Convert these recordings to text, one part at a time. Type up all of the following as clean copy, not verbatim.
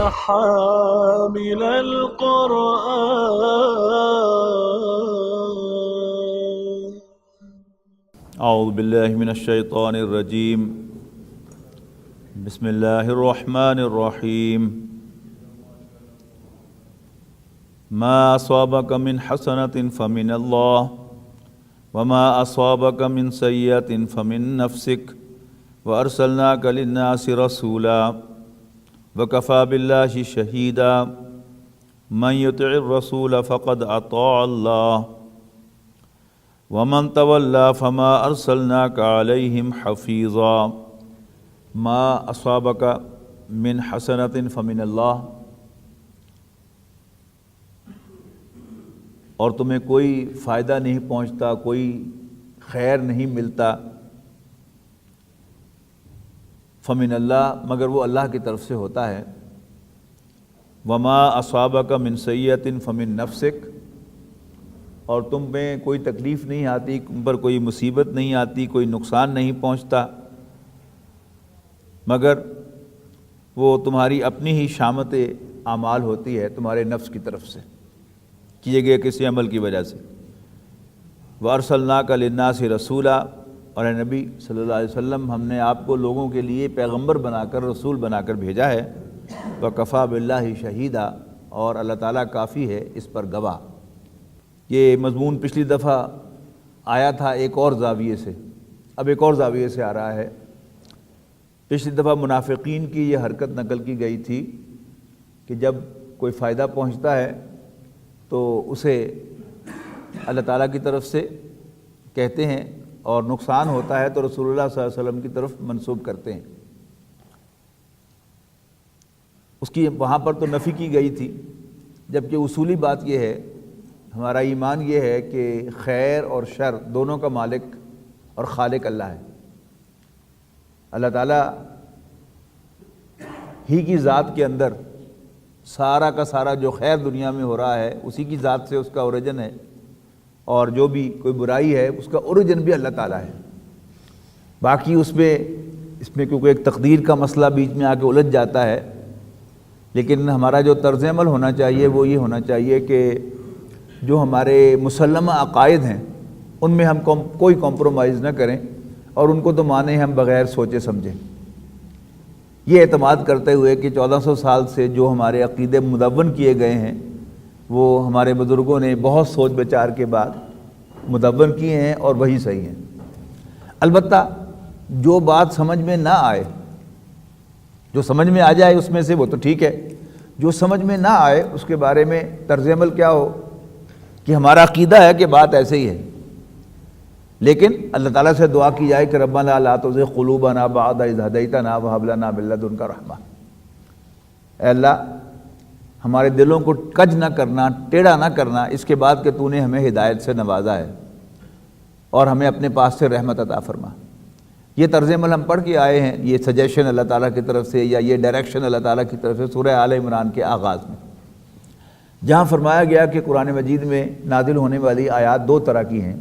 حامل القرآن. اعوذ باللہ من الشیطان الرجیم. بسم اللہ الرحمن الرحیم. ما اصابک من حسنۃ فمن اللہ وما اصابک من سیئۃ فمن نفسک وارسلناک للناس رسولا وکفی باللہ شہیدا من یطع الرسول فقد اطاع اللہ ومن تولی فما ارسلناک علیہم حفیظا. ما اصابک من حسنۃ فمن اللہ، اور تمہیں کوئی فائدہ نہیں پہنچتا، کوئی خیر نہیں ملتا، فمن اللہ، مگر وہ اللہ کی طرف سے ہوتا ہے. وما اصابک من سیئۃ فمن نفسک، اور تم میں کوئی تکلیف نہیں آتی، تم پر کوئی مصیبت نہیں آتی، کوئی نقصان نہیں پہنچتا، مگر وہ تمہاری اپنی ہی شامت اعمال ہوتی ہے، تمہارے نفس کی طرف سے کیے گئے کسی عمل کی وجہ سے. وَأَرْسَلْنَاكَ لِلنَّاسِ رَسُولًا، اور اے نبی صلی اللہ علیہ وسلم، ہم نے آپ کو لوگوں کے لیے پیغمبر بنا کر، رسول بنا کر بھیجا ہے. وَكَفَى بِاللَّهِ شَهِيدًا، اور اللہ تعالیٰ کافی ہے اس پر گواہ. یہ مضمون پچھلی دفعہ آیا تھا ایک اور زاویے سے، اب ایک اور زاویے سے آ رہا ہے. پچھلی دفعہ منافقین کی یہ حرکت نقل کی گئی تھی کہ جب کوئی فائدہ پہنچتا ہے تو اسے اللہ تعالیٰ کی طرف سے کہتے ہیں، اور نقصان ہوتا ہے تو رسول اللہ صلی اللہ علیہ وسلم کی طرف منسوب کرتے ہیں. اس کی وہاں پر تو نفی کی گئی تھی، جبکہ اصولی بات یہ ہے، ہمارا ایمان یہ ہے کہ خیر اور شر دونوں کا مالک اور خالق اللہ ہے. اللہ تعالیٰ ہی کی ذات کے اندر سارا کا سارا جو خیر دنیا میں ہو رہا ہے اسی کی ذات سے اس کا اوریجن ہے، اور جو بھی کوئی برائی ہے اس کا اوریجن بھی اللہ تعالیٰ ہے. باقی اس میں کیونکہ ایک تقدیر کا مسئلہ بیچ میں آ کے الجھ جاتا ہے، لیکن ہمارا جو طرز عمل ہونا چاہیے وہ یہ ہونا چاہیے کہ جو ہمارے مسلمہ عقائد ہیں ان میں ہم کوئی کمپرومائز نہ کریں، اور ان کو تو مانیں ہم بغیر سوچے سمجھیں. یہ اعتماد کرتے ہوئے کہ 1400 سال سے جو ہمارے عقیدے مدون کیے گئے ہیں وہ ہمارے بزرگوں نے بہت سوچ بچار کے بعد مدون کیے ہیں، اور وہی صحیح ہیں. البتہ جو بات سمجھ میں نہ آئے، جو سمجھ میں آ جائے اس میں سے وہ تو ٹھیک ہے، جو سمجھ میں نہ آئے اس کے بارے میں طرز عمل کیا ہو کہ ہمارا عقیدہ ہے کہ بات ایسے ہی ہے، لیکن اللہ تعالیٰ سے دعا کی جائے کہ ربنا لا تزغ قلوبنا بعد اذ ہدیتنا وہب لنا من لدنک رحمہ. اے اللہ، ہمارے دلوں کو کج نہ کرنا، ٹیڑھا نہ کرنا اس کے بعد کہ تو نے ہمیں ہدایت سے نوازا ہے، اور ہمیں اپنے پاس سے رحمت عطا فرما. یہ طرز عمل ہم پڑھ کے آئے ہیں، یہ سجیشن اللہ تعالیٰ کی طرف سے یا یہ ڈائریکشن اللہ تعالیٰ کی طرف سے سورہ آل عمران کے آغاز میں، جہاں فرمایا گیا کہ قرآن مجید میں نازل ہونے والی آیات دو طرح کی ہیں.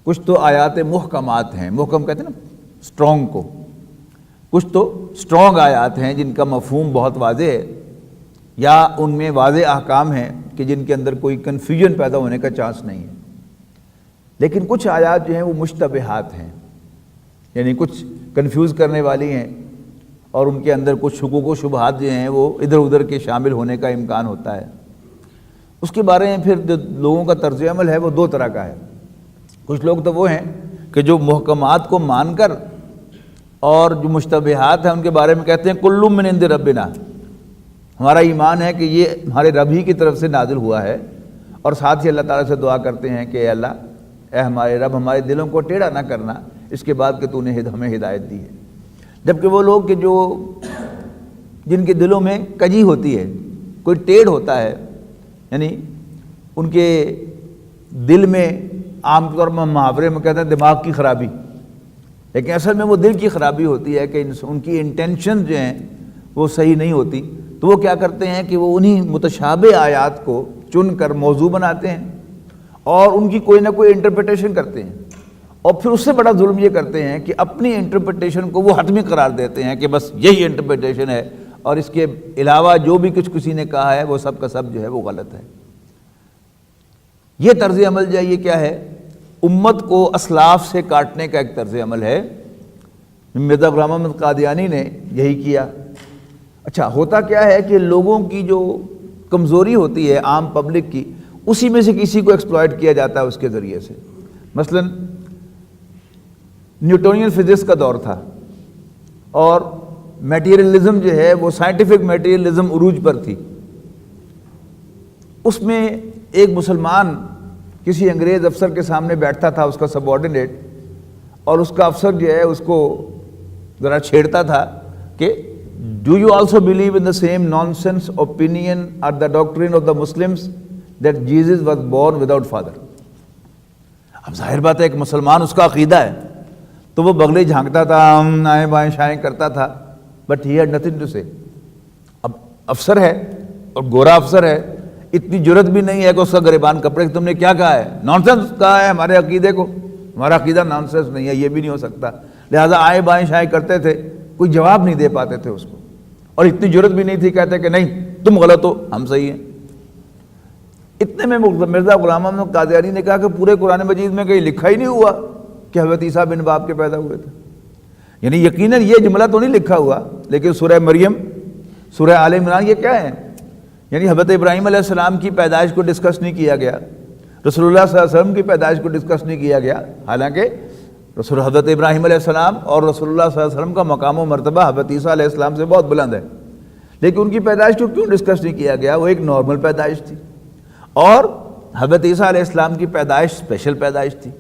کچھ تو آیات محکمات ہیں، محکم کہتے ہیں نا اسٹرانگ کو، کچھ تو اسٹرانگ آیات ہیں جن کا مفہوم بہت واضح ہے، یا ان میں واضح احکام ہیں کہ جن کے اندر کوئی کنفیوژن پیدا ہونے کا چانس نہیں ہے. لیکن کچھ آیات جو ہیں وہ مشتبہات ہیں، یعنی کچھ کنفیوز کرنے والی ہیں، اور ان کے اندر کچھ شکوک و شبہات جو ہیں وہ ادھر ادھر کے شامل ہونے کا امکان ہوتا ہے. اس کے بارے میں پھر جو لوگوں کا طرز عمل ہے وہ دو طرح کا ہے. کچھ لوگ تو وہ ہیں کہ جو محکمات کو مان کر اور جو مشتبہات ہیں ان کے بارے میں کہتے ہیں کل من عند ربنا، ہمارا ایمان ہے کہ یہ ہمارے رب ہی کی طرف سے نازل ہوا ہے، اور ساتھ ہی اللہ تعالیٰ سے دعا کرتے ہیں کہ اے اللہ، اے ہمارے رب، ہمارے دلوں کو ٹیڑھا نہ کرنا اس کے بعد کہ تو نے ہمیں ہدایت دی ہے. جبکہ وہ لوگ کہ جن کے دلوں میں کجی ہوتی ہے، کوئی ٹیڑھ ہوتا ہے، یعنی ان کے دل میں عام طور پر محاورے میں کہتے ہیں دماغ کی خرابی، لیکن اصل میں وہ دل کی خرابی ہوتی ہے کہ ان کی انٹینشن جو ہیں وہ صحیح نہیں ہوتی. تو وہ کیا کرتے ہیں کہ وہ انہی متشابہ آیات کو چن کر موضوع بناتے ہیں اور ان کی کوئی نہ کوئی انٹرپریٹیشن کرتے ہیں، اور پھر اس سے بڑا ظلم یہ کرتے ہیں کہ اپنی انٹرپریٹیشن کو وہ حتمی قرار دیتے ہیں کہ بس یہی انٹرپریٹیشن ہے اور اس کے علاوہ جو بھی کچھ کسی نے کہا ہے وہ سب کا سب جو ہے وہ غلط ہے۔ یہ طرز عمل جو ہے یہ کیا ہے؟ امت کو اسلاف سے کاٹنے کا ایک طرز عمل ہے۔ مرزا غلام احمد قادیانی نے یہی کیا۔ اچھا ہوتا کیا ہے کہ لوگوں کی جو کمزوری ہوتی ہے عام پبلک کی، اسی میں سے کسی کو ایکسپلائٹ کیا جاتا ہے اس کے ذریعے سے۔ مثلا نیوٹونین فزکس کا دور تھا اور میٹیریلزم جو ہے وہ سائنٹیفک میٹیریلزم عروج پر تھی۔ اس میں ایک مسلمان کسی انگریز افسر کے سامنے بیٹھتا تھا، اس کا سب آرڈینیٹ، اور اس کا افسر جو ہے اس کو ذرا چھیڑتا تھا کہ do you also believe in the same nonsense opinion اور the doctrine of the Muslims that Jesus was born without father. اب ظاہر بات ہے ایک مسلمان اس کا عقیدہ ہے تو وہ بغلے جھانکتا تھا، آئیں بائیں شائیں کرتا تھا، but he had nothing to say. اب افسر ہے اور گورا افسر ہے، اتنی جرت بھی نہیں ہے کہ اس کا گریبان کپڑے تم نے کیا کہا ہے، نان سینس کہا ہے ہمارے عقیدے کو، ہمارا عقیدہ نان سینس نہیں ہے، یہ بھی نہیں ہو سکتا۔ لہٰذا آئیں بائیں شائیں کرتے تھے، کوئی جواب نہیں دے پاتے تھے اس کو، اور اتنی جرت بھی نہیں تھی کہتے کہ نہیں تم غلط ہو ہم صحیح ہیں۔ اتنے میں مرزا غلام احمد قادیانی نے کہا کہ پورے قرآن مجید میں کہیں لکھا ہی نہیں ہوا کہ حضرت عیسیٰ بن باپ کے پیدا ہوئے تھے۔ یعنی یقیناً یہ جملہ تو نہیں لکھا ہوا، لیکن سورہ مریم، سورہ آل عمران، یہ کیا ہے؟ یعنی حضرت ابراہیم علیہ السلام کی پیدائش کو ڈسکس نہیں کیا گیا، رسول اللہ صلی اللہ علیہ وسلم کی پیدائش کو ڈسکس نہیں کیا گیا، حالانکہ رسول حضرت ابراہیم علیہ السلام اور رسول اللہ صلی اللہ علیہ وسلم کا مقام و مرتبہ حضرت عیسیٰ علیہ السلام سے بہت بلند ہے، لیکن ان کی پیدائش کو کیوں ڈسکس نہیں کیا گیا؟ وہ ایک نارمل پیدائش تھی، اور حضرت عیسیٰ علیہ السلام کی پیدائش اسپیشل پیدائش تھی۔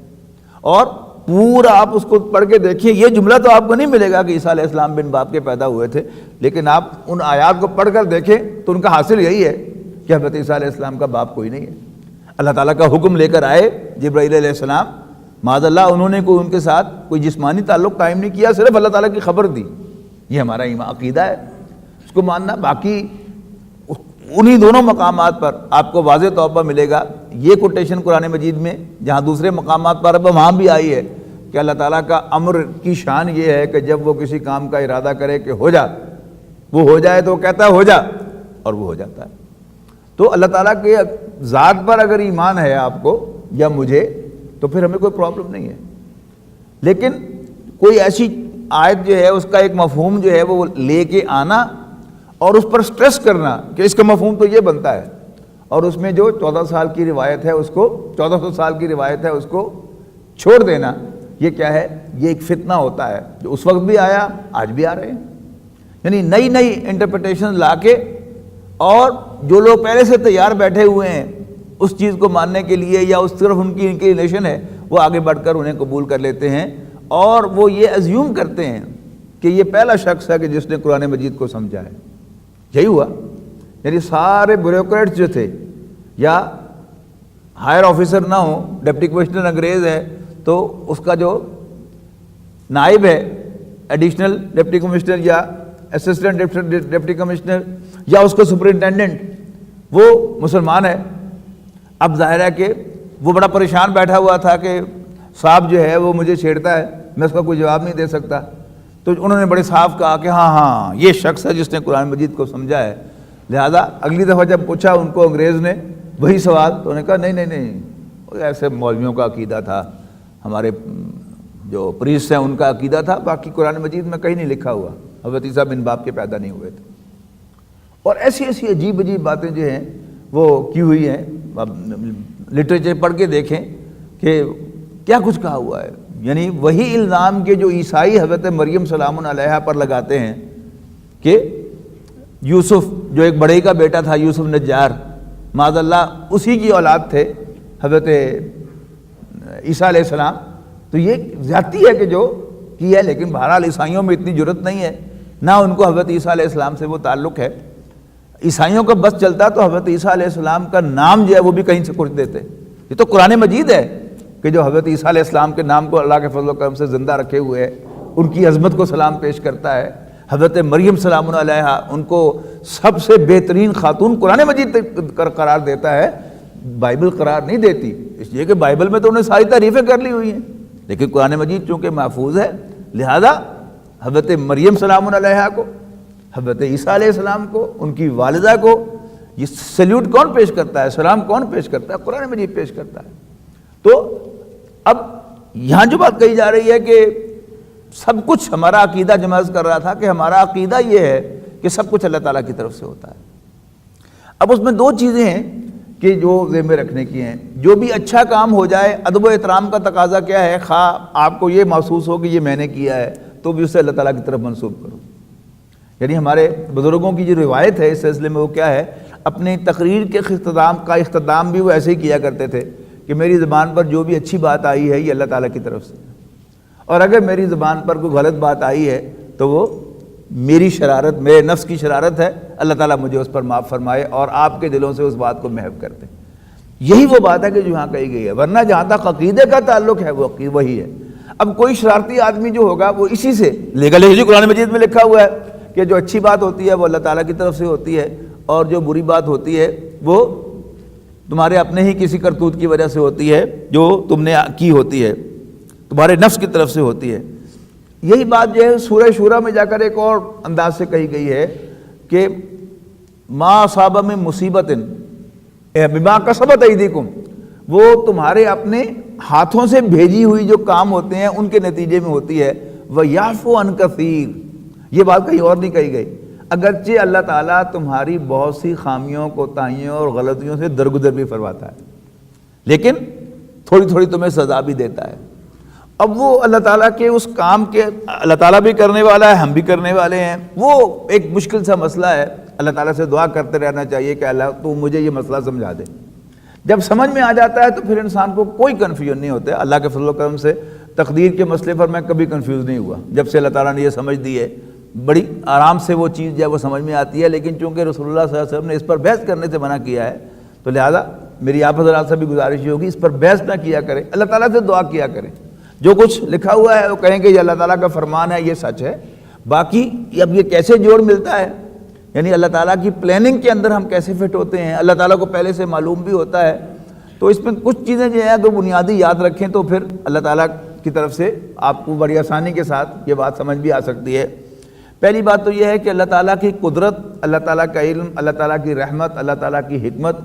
اور پورا آپ اس کو پڑھ کے دیکھیے، یہ جملہ تو آپ کو نہیں ملے گا کہ عیسیٰ علیہ السلام بن باپ کے پیدا ہوئے تھے، لیکن آپ ان آیات کو پڑھ کر دیکھیں تو ان کا حاصل یہی ہے کہ حضرت عیسیٰ علیہ السلام کا باپ کوئی نہیں ہے۔ اللہ تعالیٰ کا حکم لے کر آئے جبرائیل علیہ السلام، معاذ اللہ انہوں نے کوئی ان کے ساتھ کوئی جسمانی تعلق قائم نہیں کیا، صرف اللہ تعالیٰ کی خبر دی۔ یہ ہمارا عقیدہ ہے، اس کو ماننا۔ باقی انہی دونوں مقامات پر آپ کو واضح طور پر ملے گا یہ کوٹیشن قرآن مجید میں، جہاں دوسرے مقامات پر اب وہاں بھی آئی ہے کہ اللہ تعالیٰ کا امر کی شان یہ ہے کہ جب وہ کسی کام کا ارادہ کرے کہ ہو جا، وہ ہو جائے تو وہ کہتا ہے ہو جا، اور وہ ہو جاتا ہے۔ تو اللہ تعالیٰ کے ذات پر اگر ایمان ہے آپ کو یا مجھے تو پھر ہمیں کوئی پرابلم نہیں ہے، لیکن کوئی ایسی آیت جو ہے اس کا ایک مفہوم جو ہے وہ لے کے آنا اور اس پر سٹریس کرنا کہ اس کا مفہوم تو یہ بنتا ہے، اور اس میں جو 14 سال کی روایت ہے اس کو 1400 سال کی روایت ہے اس کو چھوڑ دینا، یہ کیا ہے؟ یہ ایک فتنہ ہوتا ہے جو اس وقت بھی آیا، آج بھی آ رہے ہیں۔ یعنی نئی نئی انٹرپریٹیشن لا کے، اور جو لوگ پہلے سے تیار بیٹھے ہوئے ہیں اس چیز کو ماننے کے لیے یا اس طرف ان کی انکلینیشن ہے، وہ آگے بڑھ کر انہیں قبول کر لیتے ہیں، اور وہ یہ ایزیوم کرتے ہیں کہ یہ پہلا شخص ہے کہ جس نے قرآن مجید کو سمجھا ہے۔ یہی ہوا، یعنی سارے بیوروکریٹس جو تھے یا ہائر آفیسر نہ ہو، ڈپٹی کمشنر انگریز ہے تو اس کا جو نائب ہے ایڈیشنل ڈپٹی کمشنر یا اسسٹنٹ ڈپٹی کمشنر یا اس کا سپرنٹینڈنٹ وہ مسلمان ہے۔ اب ظاہر ہے کہ وہ بڑا پریشان بیٹھا ہوا تھا کہ صاحب جو ہے وہ مجھے چھیڑتا ہے، میں اس کا کوئی جواب نہیں دے سکتا، تو انہوں نے بڑے صاف کہا کہ ہاں یہ شخص ہے جس نے قرآن مجید کو سمجھا ہے۔ لہذا اگلی دفعہ جب پوچھا ان کو انگریز نے وہی سوال، تو انہوں نے کہا نہیں، ایسے مولویوں کا عقیدہ تھا، ہمارے جو پریسٹ ہیں ان کا عقیدہ تھا، باقی قرآن مجید میں کہیں نہیں لکھا ہوا حضرت عیسیٰ بن باپ کے پیدا نہیں ہوئے تھے۔ اور ایسی ایسی عجیب عجیب باتیں جو ہیں وہ کی ہوئی ہیں، لٹریچر پڑھ کے دیکھیں کہ کیا کچھ کہا ہوا ہے۔ یعنی وہی الزام کے جو عیسائی حضرت مریم سلام علیہا پر لگاتے ہیں کہ یوسف جو ایک بڑے کا بیٹا تھا، یوسف نجار، معاذ اللہ اسی کی اولاد تھے حضرت عیسیٰ علیہ السلام، تو یہ زیادتی ہے کہ جو کی ہے، لیکن بہرحال عیسائیوں میں اتنی جرت نہیں ہے، نہ ان کو حضرت عیسیٰ علیہ السلام سے وہ تعلق ہے۔ عیسائیوں کا بس چلتا تو حضرت عیسیٰ علیہ السلام کا نام جو ہے وہ بھی کہیں سے کچھ دیتے۔ یہ تو قرآن مجید ہے کہ جو حضرت عیسیٰ علیہ السلام کے نام کو اللہ کے فضل و کرم سے زندہ رکھے ہوئے ہے، ان کی عظمت کو سلام پیش کرتا ہے۔ حضرت مریم سلام علیہا ان کو سب سے بہترین خاتون قرآن مجید قرار دیتا ہے، بائبل قرار نہیں دیتی، اس لیے کہ بائبل میں تو انہیں ساری تعریفیں کر لی ہوئی ہیں، لیکن قرآن مجید چونکہ محفوظ ہے، لہذا حضرت مریم سلام علیہا کو حضرت عیسیٰ علیہ السلام کو، ان کی والدہ کو یہ سلیوٹ کون پیش کرتا ہے؟ سلام کون پیش کرتا ہے؟ قرآن مجید پیش کرتا ہے۔ تو اب یہاں جو بات کہی جا رہی ہے کہ سب کچھ ہمارا عقیدہ، جو میں عرض کر رہا تھا کہ ہمارا عقیدہ یہ ہے کہ سب کچھ اللہ تعالیٰ کی طرف سے ہوتا ہے۔ اب اس میں دو چیزیں ہیں کہ جو ذہن میں رکھنے کی ہیں۔ جو بھی اچھا کام ہو جائے، ادب و احترام کا تقاضا کیا ہے؟ خواہ آپ کو یہ محسوس ہو کہ یہ میں نے کیا ہے تو بھی اسے اللہ تعالیٰ کی طرف منسوب کرو۔ یعنی ہمارے بزرگوں کی جو روایت ہے اس سلسلے میں وہ کیا ہے؟ اپنی تقریر کے اختتام بھی وہ ایسے ہی کیا کرتے تھے کہ میری زبان پر جو بھی اچھی بات آئی ہے یہ اللہ تعالیٰ کی طرف سے، اور اگر میری زبان پر کوئی غلط بات آئی ہے تو وہ میری شرارت، میرے نفس کی شرارت ہے، اللہ تعالیٰ مجھے اس پر معاف فرمائے اور آپ کے دلوں سے اس بات کو محو کر دے۔ یہی وہ بات ہے کہ جو یہاں کہی گئی ہے، ورنہ جہاں تک عقیدے کا تعلق ہے وہ وہی ہے۔ اب کوئی شرارتی آدمی جو ہوگا وہ اسی سے لے گا، لیکن قرآن مجید میں لکھا ہوا ہے کہ جو اچھی بات ہوتی ہے وہ اللہ تعالیٰ کی طرف سے ہوتی ہے، اور جو بری بات ہوتی ہے وہ تمہارے اپنے ہی کسی کرتوت کی وجہ سے ہوتی ہے جو تم نے کی ہوتی ہے، تمہارے نفس کی طرف سے ہوتی ہے۔ یہی بات جو ہے سورہ شورى میں جا کر ایک اور انداز سے کہی گئی ہے کہ ما اصاب من مصیبت بما کسبت ایدیکم، وہ تمہارے اپنے ہاتھوں سے بھیجی ہوئی جو کام ہوتے ہیں ان کے نتیجے میں ہوتی ہے۔ وَيَعْفُو عَنْ كَثِيرٍ، یہ بات کہیں اور نہیں کہی گئی، اگرچہ اللہ تعالیٰ تمہاری بہت سی خامیوں، کوتاہیوں اور غلطیوں سے درگزر بھی فرماتا ہے، لیکن تھوڑی تھوڑی تمہیں سزا بھی دیتا ہے۔ اب وہ اللہ تعالیٰ کے اس کام کے، اللہ تعالیٰ بھی کرنے والا ہے، ہم بھی کرنے والے ہیں، وہ ایک مشکل سا مسئلہ ہے۔ اللہ تعالیٰ سے دعا کرتے رہنا چاہیے کہ اللہ تو مجھے یہ مسئلہ سمجھا دے۔ جب سمجھ میں آ جاتا ہے تو پھر انسان کو کوئی کنفیوژن نہیں ہوتا۔ اللہ کے فضل و کرم سے تقدیر کے مسئلے پر میں کبھی کنفیوز نہیں ہوا، جب سے اللہ تعالیٰ نے یہ سمجھ دی ہے، بڑی آرام سے وہ چیز جو ہے وہ سمجھ میں آتی ہے۔ لیکن چونکہ رسول اللہ صلی اللہ علیہ وسلم نے اس پر بحث کرنے سے منع کیا ہے تو لہٰذا میری آپ حضرات سے بھی گزارش یہ ہوگی اس پر بحث نہ کیا کریں، اللہ تعالیٰ سے دعا کیا کریں۔ جو کچھ لکھا ہوا ہے وہ کہیں کہ یہ اللہ تعالیٰ کا فرمان ہے، یہ سچ ہے۔ باقی اب یہ کیسے جوڑ ملتا ہے، یعنی اللہ تعالیٰ کی پلاننگ کے اندر ہم کیسے فٹ ہوتے ہیں، اللہ تعالیٰ کو پہلے سے معلوم بھی ہوتا ہے۔ تو اس میں کچھ چیزیں جو ہیں اگر بنیادی یاد رکھیں تو پھر اللہ تعالیٰ کی طرف سے آپ کو بڑی آسانی کے ساتھ یہ بات سمجھ بھی آ سکتی ہے۔ پہلی بات تو یہ ہے کہ اللہ تعالیٰ کی قدرت، اللہ تعالیٰ کا علم، اللہ تعالیٰ کی رحمت، اللہ تعالیٰ کی حکمت،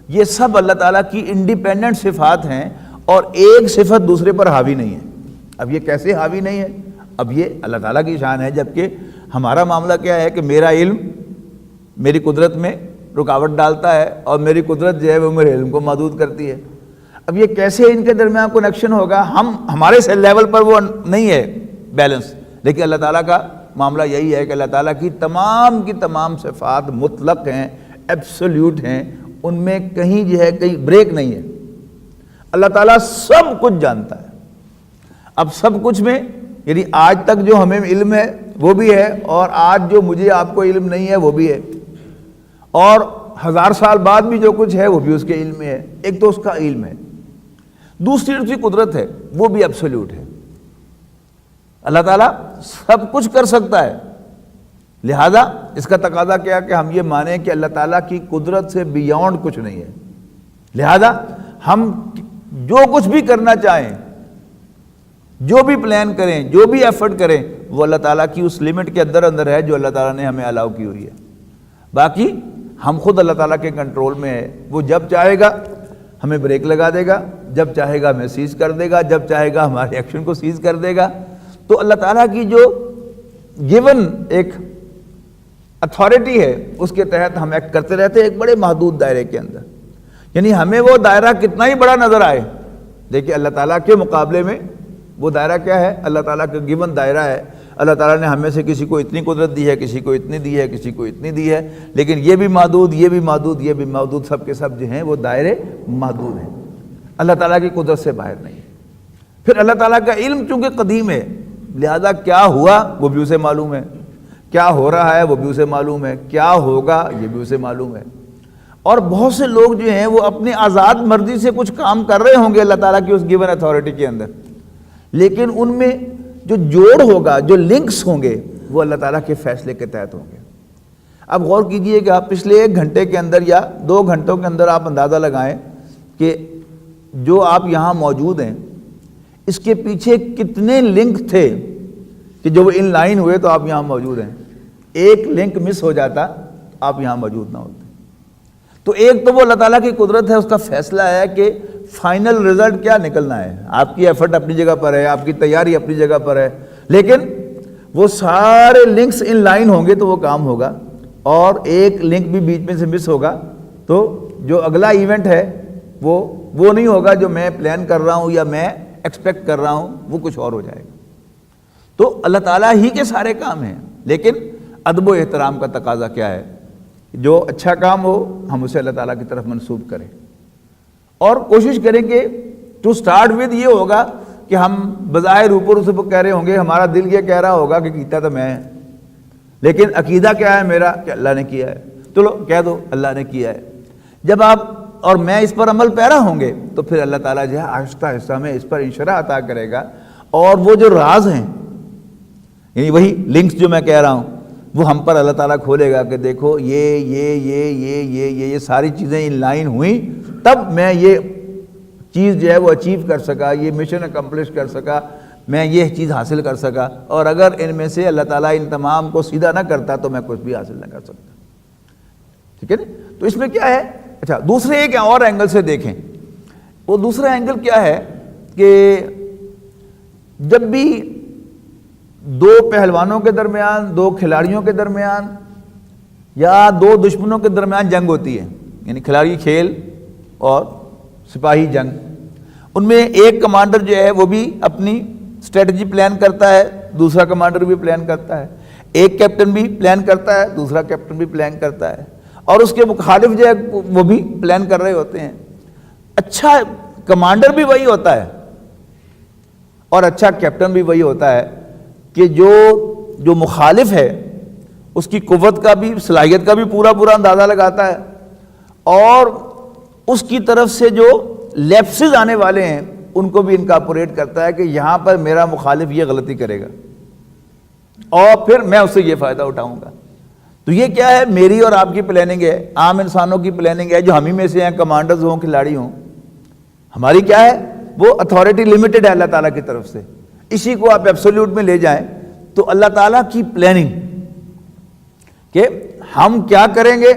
یہ سب اللہ تعالیٰ کی انڈیپینڈنٹ صفات ہیں، اور ایک صفت دوسرے پر حاوی نہیں ہے۔ اب یہ کیسے حاوی نہیں ہے؟ اب یہ اللہ تعالیٰ کی شان ہے، جبکہ ہمارا معاملہ کیا ہے کہ میرا علم میری قدرت میں رکاوٹ ڈالتا ہے، اور میری قدرت جو ہے وہ میرے علم کو محدود کرتی ہے۔ اب یہ کیسے ان کے درمیان کنیکشن ہوگا؟ ہمارے سے لیول پر وہ نہیں ہے بیلنس، لیکن اللہ تعالیٰ کا معاملہ یہی ہے کہ اللہ تعالیٰ کی تمام صفات مطلق ہیں، ایبسولوٹ ہیں، ان میں کہیں جو ہے کہیں بریک نہیں ہے۔ اللہ تعالیٰ سب کچھ جانتا ہے۔ اب سب کچھ میں یعنی آج تک جو ہمیں علم ہے وہ بھی ہے، اور آج جو مجھے آپ کو علم نہیں ہے وہ بھی ہے، اور 1000 سال بعد بھی جو کچھ ہے وہ بھی اس کے علم میں ہے۔ ایک تو اس کا علم ہے، دوسری اس کی قدرت ہے، وہ بھی ایبسولوٹ ہے۔ اللہ تعالیٰ سب کچھ کر سکتا ہے، لہذا اس کا تقاضا کیا کہ ہم یہ مانیں کہ اللہ تعالیٰ کی قدرت سے بیونڈ کچھ نہیں ہے، لہذا ہم جو کچھ بھی کرنا چاہیں، جو بھی پلان کریں، جو بھی ایفرٹ کریں، وہ اللہ تعالیٰ کی اس لمٹ کے اندر ہے جو اللہ تعالیٰ نے ہمیں الاؤ کی ہوئی ہے۔ باقی ہم خود اللہ تعالیٰ کے کنٹرول میں ہے، وہ جب چاہے گا ہمیں بریک لگا دے گا، جب چاہے گا ہمیں سیز کر دے گا، جب چاہے گا ہمارے ایکشن کو سیز کر دے گا۔ تو اللہ تعالیٰ کی جو گیون ایک اتھارٹی ہے اس کے تحت ہم ایکٹ کرتے رہتے ہیں ایک بڑے محدود دائرے کے اندر، یعنی ہمیں وہ دائرہ کتنا ہی بڑا نظر آئے، دیکھیں اللہ تعالیٰ کے مقابلے میں وہ دائرہ کیا ہے؟ اللہ تعالیٰ کا گیون دائرہ ہے۔ اللہ تعالیٰ نے ہمیں سے کسی کو اتنی قدرت دی ہے، کسی کو اتنی دی ہے، کسی کو اتنی دی ہے، لیکن یہ بھی محدود، یہ بھی محدود، یہ بھی محدود، سب کے سب جو ہیں وہ دائرے محدود ہیں، اللہ تعالیٰ کی قدرت سے باہر نہیں۔ پھر اللہ تعالیٰ کا علم چونکہ قدیم ہے، لہذا کیا ہوا وہ بھی اسے معلوم ہے، کیا ہو رہا ہے وہ بھی اسے معلوم ہے، کیا ہوگا یہ بھی اسے معلوم ہے۔ اور بہت سے لوگ جو ہیں وہ اپنی آزاد مرضی سے کچھ کام کر رہے ہوں گے اللہ تعالیٰ کی اس گیون اتھارٹی کے اندر، لیکن ان میں جو جوڑ ہوگا، جو لنکس ہوں گے، وہ اللہ تعالیٰ کے فیصلے کے تحت ہوں گے۔ اب غور کیجئے کہ آپ پچھلے 1 گھنٹے کے اندر یا 2 گھنٹوں کے اندر آپ اندازہ لگائیں کہ جو آپ یہاں موجود ہیں اس کے پیچھے کتنے لنک تھے کہ جو وہ ان لائن ہوئے تو آپ یہاں موجود ہیں۔ ایک لنک مس ہو جاتا آپ یہاں موجود نہ ہوتے. تو ایک تو وہ اللہ تعالیٰ کی قدرت ہے, اس کا فیصلہ ہے کہ فائنل رزلٹ کیا نکلنا ہے. آپ کی ایفرٹ اپنی جگہ پر ہے, آپ کی تیاری اپنی جگہ پر ہے, لیکن وہ سارے لنکس ان لائن ہوں گے تو وہ کام ہوگا, اور ایک لنک بھی بیچ میں سے مس ہوگا تو جو اگلا ایونٹ ہے وہ نہیں ہوگا جو میں پلان کر رہا ہوں یا میں ایکسپیکٹ کر رہا ہوں, وہ کچھ اور ہو جائے گا. تو اللہ تعالیٰ ہی کے سارے کام ہیں, لیکن ادب و احترام کا تقاضا کیا ہے, جو اچھا کام ہو ہم اسے اللہ تعالیٰ کی طرف منسوب کریں, اور کوشش کریں کہ ٹو سٹارٹ ود یہ ہوگا کہ ہم بظاہر اوپر اسے کہہ رہے ہوں گے, ہمارا دل یہ کہہ رہا ہوگا کہ کیتا تو میں, لیکن عقیدہ کیا ہے میرا کہ اللہ نے کیا ہے. چلو کہہ دو اللہ نے کیا ہے. جب آپ اور میں اس پر عمل پیرا ہوں گے تو پھر اللہ تعالیٰ جو ہے آہستہ آہستہ ہمیں اس پر انشراح عطا کرے گا, اور وہ جو راز ہیں یعنی وہی لنکس جو میں کہہ رہا ہوں وہ ہم پر اللہ تعالیٰ کھولے گا کہ دیکھو یہ ساری چیزیں ان لائن ہوئیں, تب میں یہ چیز جو ہے وہ اچیو کر سکا, یہ مشن اکمپلش کر سکا, میں یہ چیز حاصل کر سکا. اور اگر ان میں سے اللہ تعالیٰ ان تمام کو سیدھا نہ کرتا تو میں کچھ بھی حاصل نہ کر سکتا. ٹھیک ہے نا. تو اس میں کیا ہے, اچھا دوسرے ایک اور اینگل سے دیکھیں. وہ دوسرا اینگل کیا ہے کہ جب بھی دو پہلوانوں کے درمیان, دو کھلاڑیوں کے درمیان یا دو دشمنوں کے درمیان جنگ ہوتی ہے, یعنی کھلاڑی کھیل اور سپاہی جنگ, ان میں ایک کمانڈر جو ہے وہ بھی اپنی اسٹریٹجی پلان کرتا ہے, دوسرا کمانڈر بھی پلان کرتا ہے, ایک کیپٹن بھی پلان کرتا ہے, دوسرا کیپٹن بھی پلان کرتا ہے, اور اس کے مخالف جو ہے وہ بھی پلان کر رہے ہوتے ہیں. اچھا کمانڈر بھی وہی ہوتا ہے اور اچھا کیپٹن بھی وہی ہوتا ہے کہ جو مخالف ہے اس کی قوت کا بھی, صلاحیت کا بھی پورا اندازہ لگاتا ہے, اور اس کی طرف سے جو لیپسز آنے والے ہیں ان کو بھی انکارپوریٹ کرتا ہے کہ یہاں پر میرا مخالف یہ غلطی کرے گا اور پھر میں اس سے یہ فائدہ اٹھاؤں گا. تو یہ کیا ہے, میری اور آپ کی پلاننگ ہے, عام انسانوں کی پلاننگ ہے جو ہم ہی میں سے ہیں, کمانڈرز ہوں کھلاڑی ہوں. ہماری کیا ہے, وہ اتھارٹی لمیٹڈ ہے اللہ تعالیٰ کی طرف سے. اسی کو آپ ایبسولوٹ میں لے جائیں تو اللہ تعالیٰ کی پلاننگ کہ ہم کیا کریں گے,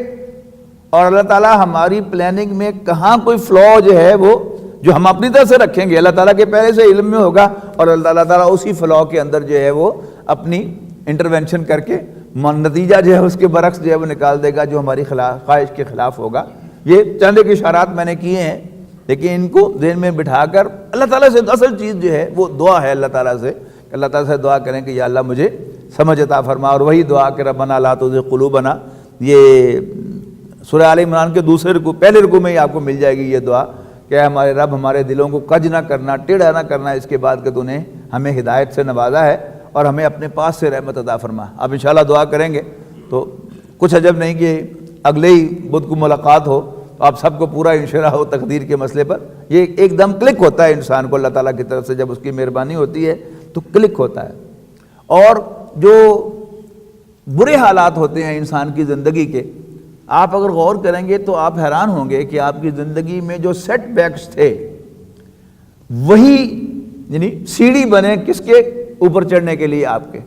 اور اللہ تعالیٰ ہماری پلاننگ میں کہاں کوئی فلو جو ہے وہ جو ہم اپنی طرف سے رکھیں گے اللہ تعالیٰ کے پہلے سے علم میں ہوگا, اور اللہ تعالیٰ اسی فلو کے اندر جو ہے وہ اپنی انٹرونشن کر کے نتیجہ جو ہے اس کے برعکس جو ہے وہ نکال دے گا جو ہماری خواہش کے خلاف ہوگا. یہ چند ایک اشارات میں نے کیے ہیں, لیکن ان کو ذہن میں بٹھا کر اللہ تعالیٰ سے اصل چیز جو ہے وہ دعا ہے اللہ تعالیٰ سے, کہ اللہ تعالیٰ سے دعا کریں کہ یا اللہ مجھے سمجھ عطا فرما, اور وہی دعا کہ ربنا لا تزغ قلوبنا. یہ سورہ آل عمران کے دوسرے رکوع, پہلے رکوع میں ہی آپ کو مل جائے گی یہ دعا کہ ہمارے رب ہمارے دلوں کو کج نہ کرنا, ٹیڑھا نہ کرنا اس کے بعد کہ تو نے ہمیں ہدایت سے نوازا ہے اور ہمیں اپنے پاس سے رحمت عطا فرما. اب انشاءاللہ دعا کریں گے تو کچھ عجب نہیں کہ اگلے ہی بدھ کو ملاقات ہو تو آپ سب کو پورا انشراح ہو تقدیر کے مسئلے پر. یہ ایک دم کلک ہوتا ہے انسان کو اللہ تعالیٰ کی طرف سے, جب اس کی مہربانی ہوتی ہے تو کلک ہوتا ہے. اور جو برے حالات ہوتے ہیں انسان کی زندگی کے, آپ اگر غور کریں گے تو آپ حیران ہوں گے کہ آپ کی زندگی میں جو سیٹ بیکس تھے وہی یعنی سیڑھی بنے کس کے اوپر چڑھنے کے لیے آپ کے.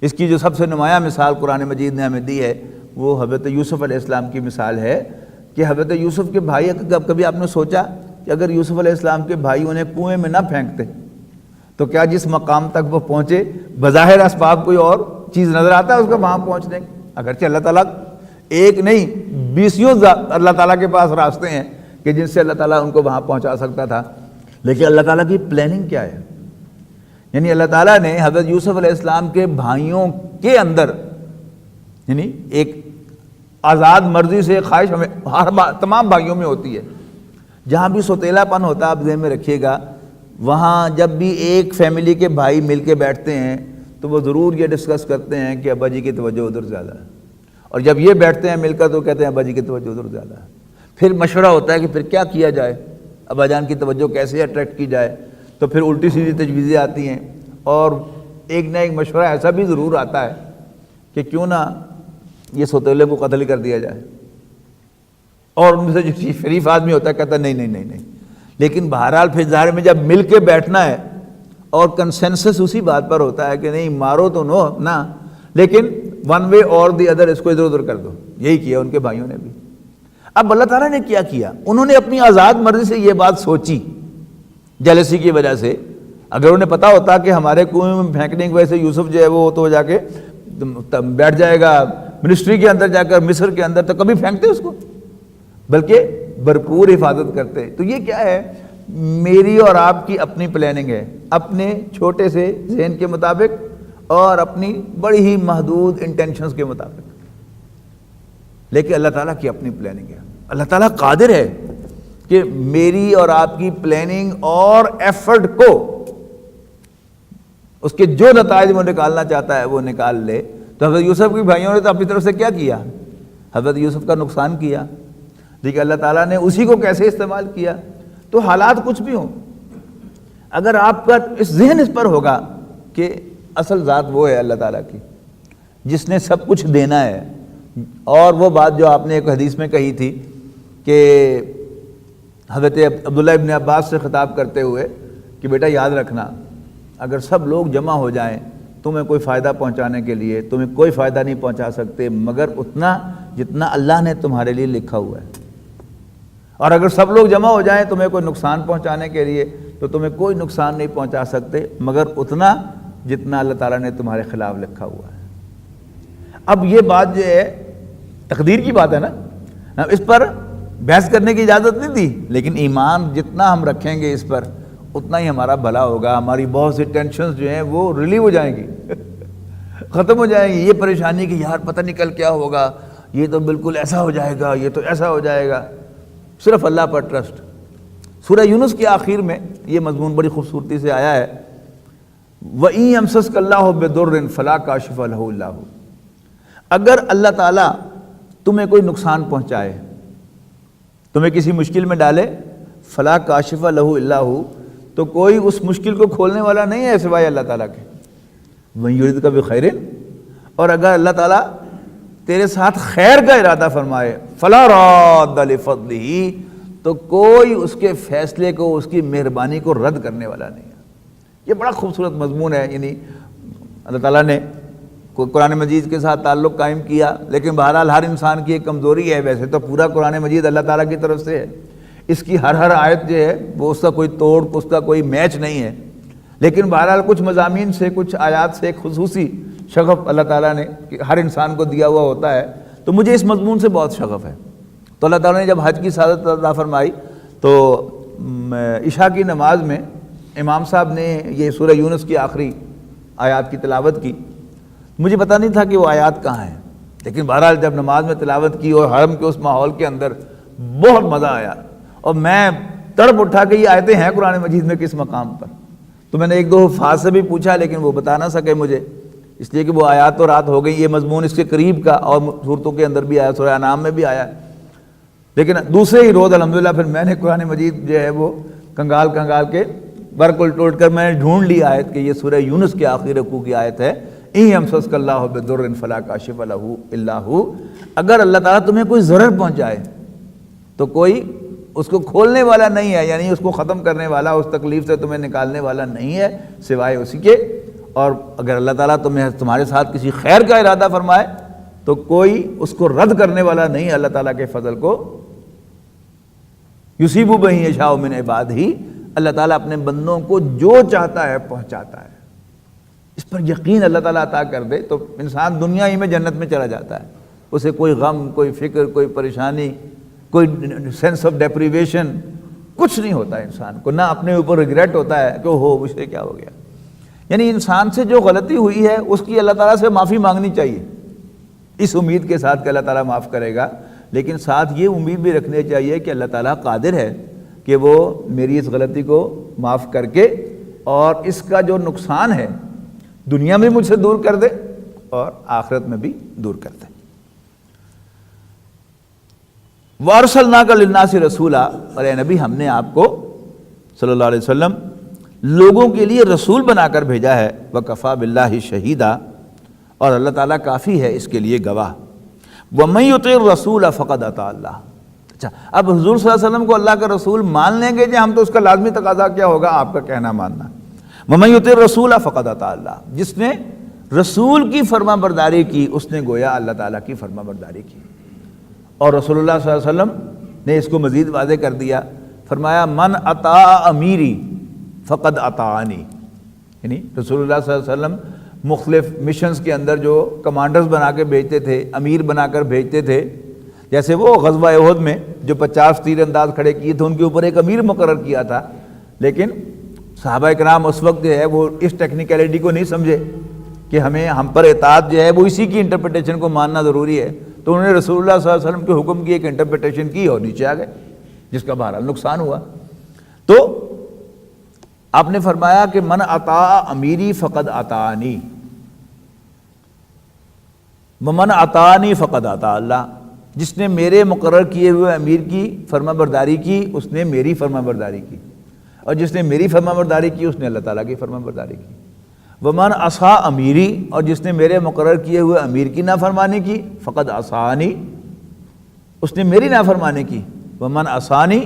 اس کی جو سب سے نمایاں مثال قرآن مجید نے ہمیں دی ہے وہ حضرت یوسف علیہ السلام کی مثال ہے کہ حضرت یوسف کے بھائی, کبھی آپ نے سوچا کہ اگر یوسف علیہ السلام کے بھائی انہیں کنویں میں نہ پھینکتے تو کیا جس مقام تک وہ پہنچے, بظاہر اسباب کوئی اور چیز نظر آتا ہے اس کو وہاں پہنچنے, اگرچہ اللہ تعالیٰ ایک نہیں 20 اللہ تعالیٰ کے پاس راستے ہیں کہ جن سے اللہ تعالیٰ ان کو وہاں پہنچا سکتا تھا, لیکن اللہ تعالیٰ کی پلاننگ کیا ہے. یعنی اللہ تعالیٰ نے حضرت یوسف علیہ السلام کے بھائیوں کے اندر یعنی ایک آزاد مرضی سے خواہش ہمیں تمام بھائیوں میں ہوتی ہے, جہاں بھی سوتیلا پن ہوتا ہے آپ ذہن میں رکھیے گا, وہاں جب بھی ایک فیملی کے بھائی مل کے بیٹھتے ہیں تو وہ ضرور یہ ڈسکس کرتے ہیں کہ ابا جی کی توجہ ادھر زیادہ ہے, اور جب یہ بیٹھتے ہیں مل کر تو کہتے ہیں ابا جی کی توجہ ادھر زیادہ ہے. پھر مشورہ ہوتا ہے کہ پھر کیا کیا جائے, ابا جان کی توجہ کیسے اٹریکٹ کی جائے, تو پھر الٹی سیدھی تجویزیں آتی ہیں, اور ایک نہ ایک مشورہ ایسا بھی ضرور آتا ہے کہ کیوں نہ یہ سوتیلے کو قتل کر دیا جائے, اور ان میں سے جو شریف آدمی ہوتا ہے کہتا ہے نہیں. لیکن بہرحال پھر ظاہر میں جب مل کے بیٹھنا ہے اور کنسنسس اسی بات پر ہوتا ہے کہ نہیں مارو تو نہ, لیکن ون وے اور دی ادر اس کو ادھر ادھر کر دو. یہی کیا ان کے بھائیوں نے بھی. اب اللہ تعالیٰ نے کیا کیا, انہوں نے اپنی آزاد مرضی سے یہ بات سوچی جیلسی کی وجہ سے. اگر انہیں پتا ہوتا کہ ہمارے کنویں میں پھینکنے کی وجہ سے یوسف جو ہے وہ تو جا کے بیٹھ جائے گا منسٹری کے اندر جا کر مصر کے اندر, تو کبھی پھینکتے اس کو, بلکہ بھرپور حفاظت کرتے. تو یہ کیا ہے, میری اور آپ کی اپنی پلاننگ ہے, اپنے چھوٹے سے ذہن کے مطابق اور اپنی بڑی ہی محدود انٹینشنز کے مطابق. لیکن اللہ تعالیٰ کی اپنی پلاننگ ہے. اللہ تعالیٰ قادر ہے کہ میری اور آپ کی پلاننگ اور ایفرٹ کو اس کے جو نتائج وہ نکالنا چاہتا ہے وہ نکال لے. تو حضرت یوسف کی بھائیوں نے تو اپنی طرف سے کیا کیا, حضرت یوسف کا نقصان کیا. دیکھیں اللہ تعالیٰ نے اسی کو کیسے استعمال کیا. تو حالات کچھ بھی ہوں, اگر آپ کا اس ذہن اس پر ہوگا کہ اصل ذات وہ ہے اللہ تعالیٰ کی جس نے سب کچھ دینا ہے. اور وہ بات جو آپ نے ایک حدیث میں کہی تھی کہ حضرت عبداللہ ابن عباس سے خطاب کرتے ہوئے کہ بیٹا یاد رکھنا, اگر سب لوگ جمع ہو جائیں تمہیں کوئی فائدہ پہنچانے کے لیے, تمہیں کوئی فائدہ نہیں پہنچا سکتے مگر اتنا جتنا اللہ نے تمہارے لیے لکھا ہوا ہے. اور اگر سب لوگ جمع ہو جائیں تمہیں کوئی نقصان پہنچانے کے لیے تو تمہیں کوئی نقصان نہیں پہنچا سکتے مگر اتنا جتنا اللہ تعالیٰ نے تمہارے خلاف لکھا ہوا ہے. اب یہ بات جو ہے تقدیر کی بات ہے نا, اس پر بحث کرنے کی اجازت نہیں تھی, لیکن ایمان جتنا ہم رکھیں گے اس پر اتنا ہی ہمارا بھلا ہوگا. ہماری بہت سی ٹینشنز جو ہیں وہ ریلیو ہو جائیں گی, ختم ہو جائیں گی. یہ پریشانی کہ یار پتہ نہیں کل کیا ہوگا, یہ تو بالکل ایسا ہو جائے گا, یہ تو ایسا ہو جائے گا. صرف اللہ پر ٹرسٹ. سورہ یونس کے آخر میں یہ مضمون بڑی خوبصورتی سے آیا ہے, وَإِن يَمْسَسْكَ اللَّهُ بِضُرٍّ فَلَا كَاشِفَ لَهُ إِلَّا هُوَ. اگر اللہ تعالیٰ تمہیں کوئی نقصان پہنچائے, تمہیں کسی مشکل میں ڈالے, فلا کاشف لہ الا ہو, تو کوئی اس مشکل کو کھولنے والا نہیں ہے سوائے اللہ تعالیٰ کے. وَإِن يُرِدْكَ بِخَيْرٍ, اور اگر اللہ تعالیٰ تیرے ساتھ خیر کا ارادہ فرمائے, فلا راد لفضلہ, تو کوئی اس کے فیصلے کو, اس کی مہربانی کو رد کرنے والا نہیں ہے. یہ بڑا خوبصورت مضمون ہے. یعنی اللہ تعالیٰ نے قرآن مجید کے ساتھ تعلق قائم کیا, لیکن بہرحال ہر انسان کی ایک کمزوری ہے. ویسے تو پورا قرآن مجید اللہ تعالیٰ کی طرف سے ہے, اس کی ہر آیت جو ہے وہ اس کا کوئی توڑ, اس کا کوئی میچ نہیں ہے. لیکن بہرحال کچھ مضامین سے, کچھ آیات سے ایک خصوصی شغف اللہ تعالیٰ نے ہر انسان کو دیا ہوا ہوتا ہے. تو مجھے اس مضمون سے بہت شغف ہے. تو اللہ تعالیٰ نے جب حج کی سعادت عطا فرمائی تو عشاء کی نماز میں امام صاحب نے یہ سورہ یونس کی آخری آیات کی تلاوت کی. مجھے پتہ نہیں تھا کہ وہ آیات کہاں ہیں, لیکن بہرحال جب نماز میں تلاوت کی اور حرم کے اس ماحول کے اندر بہت مزہ آیا, اور میں تڑپ اٹھا کہ یہ آیتیں ہیں قرآن مجید میں کس مقام پر. تو میں نے ایک دو حفاظ سے بھی پوچھا, لیکن وہ بتا نہ سکے مجھے, اس لیے کہ وہ آیات تو رات ہو گئی. یہ مضمون اس کے قریب کا اور صورتوں کے اندر بھی آیا, سورہ انعام میں بھی آیا. لیکن دوسرے ہی روز الحمدللہ پھر میں نے قرآن مجید جو ہے وہ کنگال کے برق الٹوٹ کر میں نے ڈھونڈ لی آیت کہ یہ سورہ یونس کے آخری رکوع کی آیت ہے, اِن یمسسک اللہ بضر فلا کاشف لہ الا ہو. اگر اللہ تعالیٰ تمہیں کوئی ضرر پہنچائے تو کوئی اس کو کھولنے والا نہیں ہے, یعنی اس کو ختم کرنے والا, اس تکلیف سے تمہیں نکالنے والا نہیں ہے سوائے اسی کے. اور اگر اللہ تعالیٰ تمہارے ساتھ کسی خیر کا ارادہ فرمائے تو کوئی اس کو رد کرنے والا نہیں ہے اللہ تعالیٰ کے فضل کو. یصیب بہ یشاء من عبادہ, اللہ تعالیٰ اپنے بندوں کو جو چاہتا ہے پہنچاتا ہے. اس پر یقین اللہ تعالیٰ عطا کر دے تو انسان دنیا ہی میں جنت میں چلا جاتا ہے. اسے کوئی غم, کوئی فکر, کوئی پریشانی, کوئی سینس آف ڈیپریویشن کچھ نہیں ہوتا انسان کو. نہ اپنے اوپر ریگریٹ ہوتا ہے کہ ہو مجھ سے کیا ہو گیا. یعنی انسان سے جو غلطی ہوئی ہے اس کی اللہ تعالیٰ سے معافی مانگنی چاہیے, اس امید کے ساتھ کہ اللہ تعالیٰ معاف کرے گا. لیکن ساتھ یہ امید بھی رکھنی چاہیے کہ اللہ تعالیٰ قادر ہے کہ وہ میری اس غلطی کو معاف کر کے اور اس کا جو نقصان ہے دنیا میں مجھ سے دور کر دے اور آخرت میں بھی دور کر دے. وَأَرْسَلْنَاكَ لِلنَّاسِ رَسُولًا, اور اے نبی ہم نے آپ کو صلی اللہ علیہ وسلم لوگوں کے لیے رسول بنا کر بھیجا ہے. وَكَفَى بِاللَّهِ شَهِيدًا, اور اللہ تعالیٰ کافی ہے اس کے لیے گواہ. وَمَن يُطِعِ الرَّسُولَ فَقَدْ أَطَاعَ اللَّهَ. اچھا, اب حضور صلی اللہ علیہ وسلم کو اللہ کا رسول مان لیں گے جی ہم, تو اس کا لازمی تقاضا کیا ہوگا, آپ کا کہنا ماننا. وَمَن يُطِعِ الرَّسُولَ فَقَدْ أَطَاعَ اللَّهَ, جس نے رسول کی فرما برداری کی اس نے گویا اللہ تعالیٰ کی فرما برداری کی. اور رسول اللہ صلی اللہ علیہ وسلم نے اس کو مزید واضح کر دیا، فرمایا من اطاع امیری فقد اطاعنی. یعنی رسول اللہ صلی اللہ علیہ وسلم مختلف مشنز کے اندر جو کمانڈرز بنا کے بھیجتے تھے، امیر بنا کر بھیجتے تھے، جیسے وہ غزوہ احد میں جو 50 تیر انداز کھڑے کیے تھے ان کے اوپر ایک امیر مقرر کیا تھا، لیکن صحابہ کرام اس وقت جو ہے وہ اس ٹیکنیکلٹی کو نہیں سمجھے کہ ہم پر اطاعت جو ہے وہ اسی کی انٹرپریٹیشن کو ماننا ضروری ہے، تو انہوں نے رسول اللہ صلی اللہ علیہ وسلم کے حکم کی ایک انٹرپریٹیشن کی اور نیچے آ گئے، جس کا بہرحال نقصان ہوا. تو آپ نے فرمایا کہ من اطاع امیری فقد اطاعنی ومن اطاعنی فقد اطاع اللہ. جس نے میرے مقرر کیے ہوئے امیر کی فرما برداری کی اس نے میری فرما برداری کی، اور جس نے میری فرما برداری کی اس نے اللہ تعالیٰ کی فرما برداری کی. ومن عصا امیری، اور جس نے میرے مقرر کیے ہوئے امیر کی نافرمانی کی، فقد عصانی، اس نے میری نافرمانی کی. ومن عصانی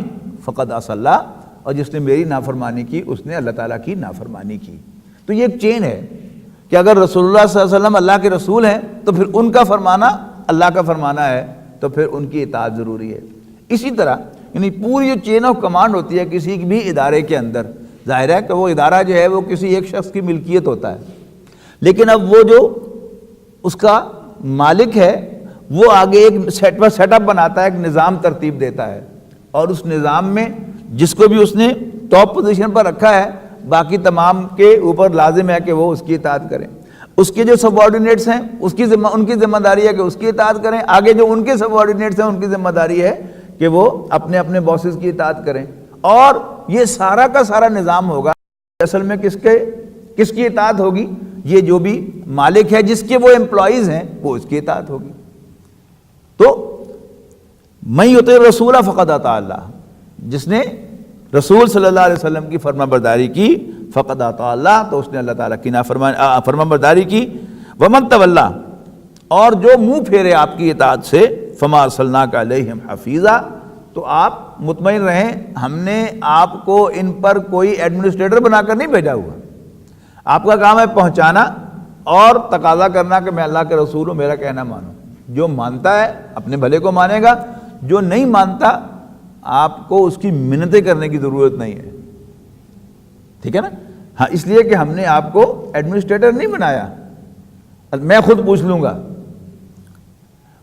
فقد عصى اللہ، اور جس نے میری نافرمانی کی اس نے اللہ تعالیٰ کی نافرمانی کی. تو یہ ایک چین ہے کہ اگر رسول اللہ صلی اللہ علیہ وسلم اللہ کے رسول ہیں تو پھر ان کا فرمانا اللہ کا فرمانا ہے، تو پھر ان کی اطاعت ضروری ہے. اسی طرح یعنی پوری جو چین آف کمانڈ ہوتی ہے کسی بھی ادارے کے اندر، ظاہر ہے کہ وہ ادارہ جو ہے وہ کسی ایک شخص کی ملکیت ہوتا ہے، لیکن اب وہ جو اس کا مالک ہے وہ آگے ایک سیٹ اپ بناتا ہے، ایک نظام ترتیب دیتا ہے، اور اس نظام میں جس کو بھی اس نے ٹاپ پوزیشن پر رکھا ہے باقی تمام کے اوپر لازم ہے کہ وہ اس کی اطاعت کریں. اس کے جو سب آرڈینیٹس ہیں ان کی ذمہ داری ہے کہ اس کی اطاعت کریں، آگے جو ان کے سب آرڈینیٹس ہیں ان کی ذمہ داری ہے کہ وہ اپنے اپنے باسز کی اطاعت کریں. اور یہ سارا کا سارا نظام ہوگا اصل میں کس کی اطاعت ہوگی؟ یہ جو بھی مالک ہے جس کے وہ امپلائیز ہیں وہ اس کی اطاعت ہوگی. تو من یطع الرسول فقد اطاع اللہ، جس نے رسول صلی اللہ علیہ وسلم کی فرما برداری کی فقد اطاع اللہ، تو اس نے اللہ تعالیٰ کی فرما برداری کی. ومن تولی، اور جو منہ پھیرے آپ کی اطاعت سے، فما ارسلناک علیہم حفیظا، تو آپ مطمئن رہیں ہم نے آپ کو ان پر کوئی ایڈمنسٹریٹر بنا کر نہیں بھیجا ہوا. آپ کا کام ہے پہنچانا اور تقاضا کرنا کہ میں اللہ کے رسول ہوں، میرا کہنا مانو. جو مانتا ہے اپنے بھلے کو مانے گا، جو نہیں مانتا آپ کو اس کی منتیں کرنے کی ضرورت نہیں ہے. ٹھیک ہے نا؟ ہاں، اس لیے کہ ہم نے آپ کو ایڈمنسٹریٹر نہیں بنایا، میں خود پوچھ لوں گا.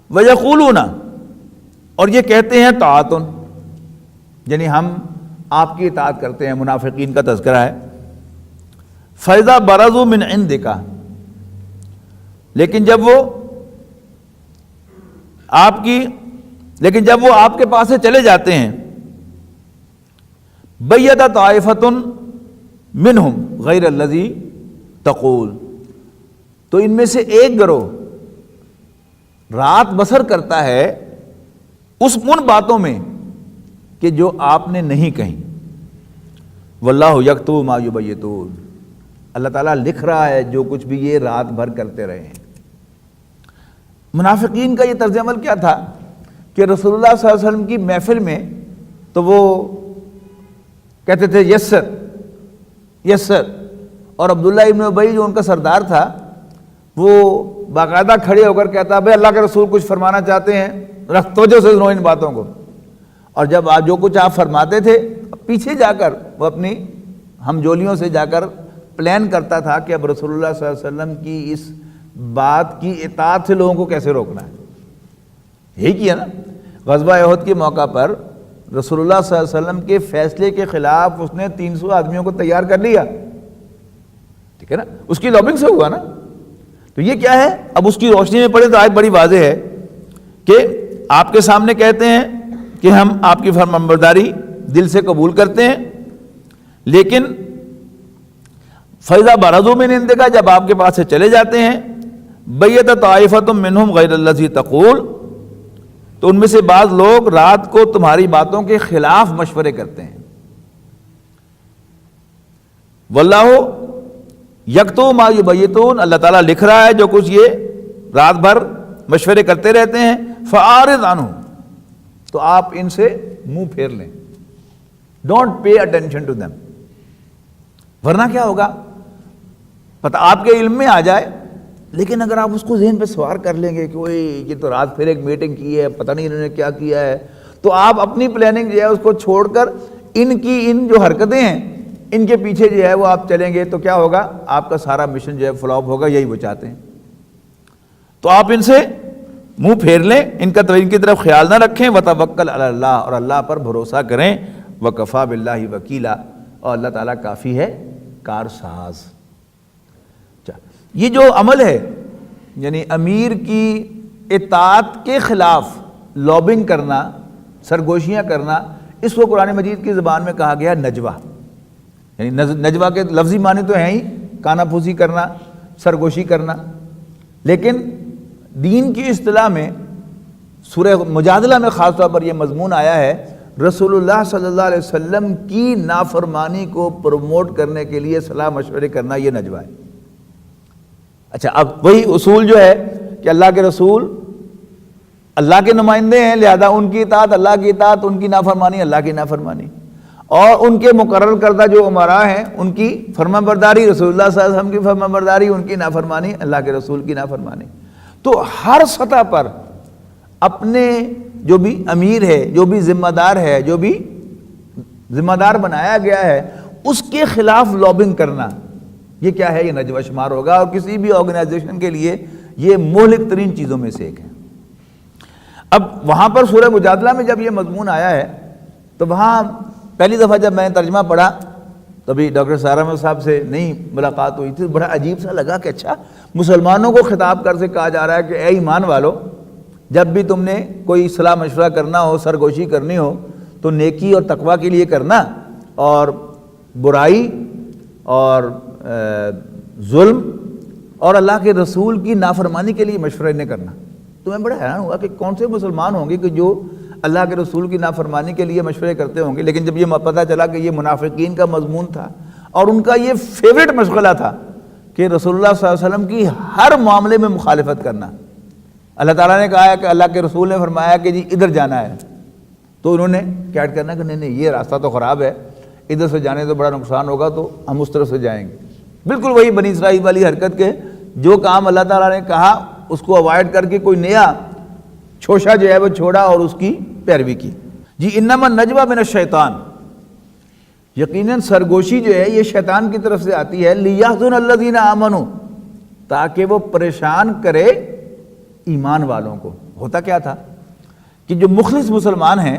وَيَقُولُونَ، اور یہ کہتے ہیں طاعۃ، یعنی ہم آپ کی اطاعت کرتے ہیں. منافقین کا تذکرہ ہے. فَإِذَا بَرَزُوا مِنْ عِنْدِكَ، لیکن جب وہ آپ کے پاس سے چلے جاتے ہیں، بَيَّتَ طَائِفَةٌ مِّنْهُمْ غَيْرَ الَّذِي تَقُولُ، تو ان میں سے ایک گروہ رات بسر کرتا ہے ان باتوں میں کہ جو آپ نے نہیں کہیں. وَاللَّهُ يَكْتُبُ مَا يُبَيِّتُونَ، اللہ تعالیٰ لکھ رہا ہے جو کچھ بھی یہ رات بھر کرتے رہے ہیں. منافقین کا یہ طرز عمل کیا تھا کہ رسول اللہ صلی اللہ علیہ وسلم کی محفل میں تو وہ کہتے تھے یس سر یس سر، اور عبداللہ ابن ابی جو ان کا سردار تھا وہ باقاعدہ کھڑے ہو کر کہتا بھائی اللہ کے رسول کچھ فرمانا چاہتے ہیں، توجہ سے سنو ان باتوں کو. اور جب جو کچھ آپ فرماتے تھے پیچھے جا کر وہ اپنی ہمجولیوں سے جا کر پلان کرتا تھا کہ اب رسول اللہ صلی اللہ علیہ وسلم کی اس بات کی اطاعت سے لوگوں کو کیسے روکنا ہے. یہی کیا نا غزوہ احد کے موقع پر رسول اللہ صلی اللہ علیہ وسلم کے فیصلے کے خلاف اس نے 300 آدمیوں کو تیار کر لیا. ٹھیک ہے نا، اس کی لابنگ سے ہوا نا. تو یہ کیا ہے؟ اب اس کی روشنی میں پڑھے تو آیت بڑی واضح ہے کہ آپ کے سامنے کہتے ہیں کہ ہم آپ کی فرمانبرداری دل سے قبول کرتے ہیں، لیکن فَإِذَا بَرَزُوا مِنْ عِنْدِكَ، جب آپ کے پاس سے چلے جاتے ہیں، بَيَّتَ طَائِفَةٌ مِّنْهُمْ غَيْرَ الَّذِي تَقُولُ، تو ان میں سے بعض لوگ رات کو تمہاری باتوں کے خلاف مشورے کرتے ہیں. وَاللَّهُ يَكْتُبُ مَا يُبَيِّتُونَ، اللہ تعالیٰ لکھ رہا ہے جو کچھ یہ رات بھر مشورے کرتے رہتے ہیں. فَأَعْرِضْ عَنْهُمْ، تو آپ ان سے منہ پھیر لیں. Don't pay attention to them, ورنہ کیا ہوگا؟ پتہ آپ کے علم میں آ جائے لیکن اگر آپ اس کو ذہن پہ سوار کر لیں گے کہ اوئے یہ تو رات پھر ایک میٹنگ کی ہے، پتہ نہیں انہوں نے کیا کیا ہے، تو آپ اپنی پلاننگ جو ہے اس کو چھوڑ کر ان جو حرکتیں ہیں ان کے پیچھے جو ہے وہ آپ چلیں گے تو کیا ہوگا؟ آپ کا سارا مشن جو ہے فلاپ ہوگا، یہی وہ چاہتے ہیں۔ تو آپ ان سے منہ پھیر لیں، ان کی طرف خیال نہ رکھیں، وتوکل علی اللہ، اور اللہ پر بھروسہ کریں، وکفیٰ باللہ وکیلا، اور اللہ تعالیٰ کافی ہے کارساز۔ یہ جو عمل ہے یعنی امیر کی اطاعت کے خلاف لابنگ کرنا، سرگوشیاں کرنا، اس کو قرآن مجید کی زبان میں کہا گیا نجوہ۔ یعنی نجوہ کے لفظی معنی تو ہیں ہی کانا پھوسی کرنا، سرگوشی کرنا، لیکن دین کی اصطلاح میں سورہ مجادلہ میں خاص طور پر یہ مضمون آیا ہے، رسول اللہ صلی اللہ علیہ وسلم کی نافرمانی کو پروموٹ کرنے کے لیے صلاح مشورے کرنا، یہ نجوہ ہے۔ اچھا، اب وہی اصول جو ہے کہ اللہ کے رسول اللہ کے نمائندے ہیں، لہذا ان کی اطاعت اللہ کی اطاعت، ان کی نافرمانی اللہ کی نافرمانی، اور ان کے مقرر کردہ جو امراء ہیں ان کی فرما برداری، رسول اللہ صلی اللہ علیہ وسلم کی فرما برداری، ان کی نافرمانی اللہ کے رسول کی نافرمانی۔ تو ہر سطح پر اپنے جو بھی امیر ہے، جو بھی ذمہ دار ہے، جو بھی ذمہ دار بنایا گیا ہے، اس کے خلاف لابنگ کرنا، یہ کیا ہے؟ یہ نجوہ شمار ہوگا، اور کسی بھی آرگنائزیشن کے لیے یہ مہلک ترین چیزوں میں سے ایک ہے۔ اب وہاں پر سورہ مجادلہ میں جب یہ مضمون آیا ہے تو وہاں پہلی دفعہ جب میں نے ترجمہ پڑھا، تبھی ڈاکٹر سارا احمد صاحب سے نہیں ملاقات ہوئی تھی، بڑا عجیب سا لگا کہ اچھا مسلمانوں کو خطاب کر سے کہا جا رہا ہے کہ اے ایمان والو، جب بھی تم نے کوئی صلاح مشورہ کرنا ہو، سرگوشی کرنی ہو، تو نیکی اور تقویٰ کے لیے کرنا، اور برائی اور ظلم اور اللہ کے رسول کی نافرمانی کے لیے مشورہ نہیں کرنا۔ تو میں بڑا حیران ہوا کہ کون سے مسلمان ہوں گے کہ جو اللہ کے رسول کی نافرمانی کے لیے مشورے کرتے ہوں گے، لیکن جب یہ پتہ چلا کہ یہ منافقین کا مضمون تھا اور ان کا یہ فیوریٹ مشغلہ تھا کہ رسول اللہ صلی اللہ علیہ وسلم کی ہر معاملے میں مخالفت کرنا، اللہ تعالیٰ نے کہا ہے کہ اللہ کے رسول نے فرمایا کہ جی ادھر جانا ہے، تو انہوں نے کیا کرنا کہ نہیں یہ راستہ تو خراب ہے، ادھر سے جانے تو بڑا نقصان ہوگا، تو ہم اس طرف سے جائیں گے۔ بالکل وہی بنی اسرائیل والی حرکت کے جو کام اللہ تعالیٰ نے کہا اس کو اوائڈ کر کے کوئی نیا چھوشا جو ہے وہ چھوڑا اور اس کی پیروی کی۔ جی انما النجوى من الشیطان، یقیناً سرگوشی جو ہے یہ شیطان کی طرف سے آتی ہے، لیحزن الذین آمنوا، تاکہ وہ پریشان کرے ایمان والوں کو۔ ہوتا کیا تھا کہ جو مخلص مسلمان ہیں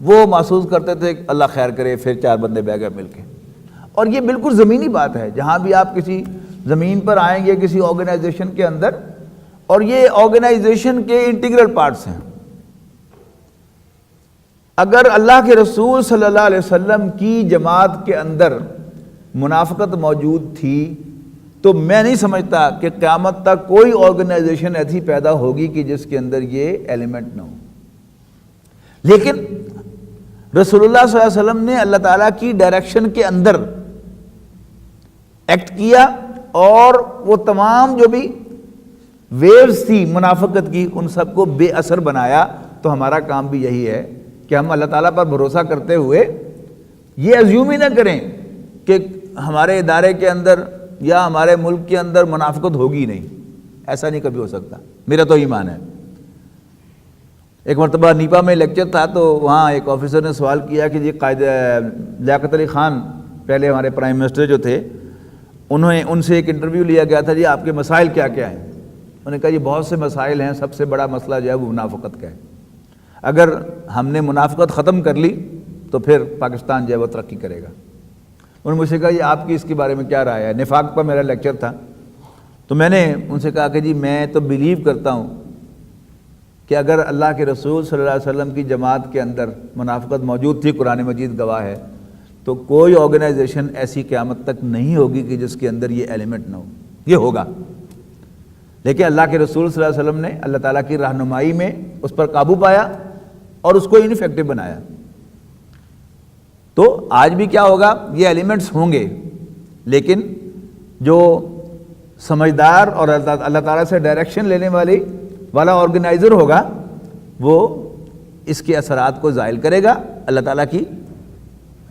وہ محسوس کرتے تھے کہ اللہ خیر کرے، پھر چار بندے بہ گئے مل کے، اور یہ بالکل زمینی بات ہے، جہاں بھی آپ کسی زمین پر آئیں گے کسی آرگنائزیشن کے اندر، اور یہ آرگنائزیشن کے انٹیگرل پارٹس ہیں، اگر اللہ کے رسول صلی اللہ علیہ وسلم کی جماعت کے اندر منافقت موجود تھی تو میں نہیں سمجھتا کہ قیامت تک کوئی آرگنائزیشن ایسی پیدا ہوگی کہ جس کے اندر یہ ایلیمنٹ نہ ہو۔ لیکن رسول اللہ صلی اللہ علیہ وسلم نے اللہ تعالیٰ کی ڈائریکشن کے اندر ایکٹ کیا، اور وہ تمام جو بھی ویوز تھی منافقت کی ان سب کو بے اثر بنایا۔ تو ہمارا کام بھی یہی ہے کہ ہم اللہ تعالیٰ پر بھروسہ کرتے ہوئے یہ ایزیوم ہی نہ کریں کہ ہمارے ادارے کے اندر یا ہمارے ملک کے اندر منافقت ہوگی نہیں، ایسا نہیں کبھی ہو سکتا، میرا تو ایمان ہے۔ ایک مرتبہ نیپا میں لیکچر تھا تو وہاں ایک آفیسر نے سوال کیا کہ جی قائد لیاقت علی خان پہلے ہمارے پرائم منسٹر جو تھے، ان سے ایک انٹرویو لیا گیا تھا، جی آپ کے مسائل کیا کیا ہیں؟ انہوں نے کہا جی بہت سے مسائل ہیں، سب سے بڑا مسئلہ جو ہے وہ منافقت کا ہے، اگر ہم نے منافقت ختم کر لی تو پھر پاکستان جو ہے وہ ترقی کرے گا۔ انہوں نے مجھ سے کہا یہ آپ کی اس کے بارے میں کیا رائے ہے؟ نفاق پر میرا لیکچر تھا، تو میں نے ان سے کہا کہ جی میں تو بلیو کرتا ہوں کہ اگر اللہ کے رسول صلی اللہ علیہ وسلم کی جماعت کے اندر منافقت موجود تھی، قرآن مجید گواہ ہے، تو کوئی آرگنائزیشن ایسی قیامت تک نہیں ہوگی کہ جس کے اندر یہ ایلیمنٹ نہ ہو، یہ ہوگا۔ لیکن اللہ کے رسول صلی اللہ علیہ وسلم نے اللہ تعالیٰ کی رہنمائی میں اس پر قابو پایا اور اس کو انفیکٹو بنایا۔ تو آج بھی کیا ہوگا؟ یہ ایلیمنٹس ہوں گے، لیکن جو سمجھدار اور اللہ تعالیٰ سے ڈائریکشن لینے والا آرگنائزر ہوگا وہ اس کے اثرات کو زائل کرے گا اللہ تعالیٰ کی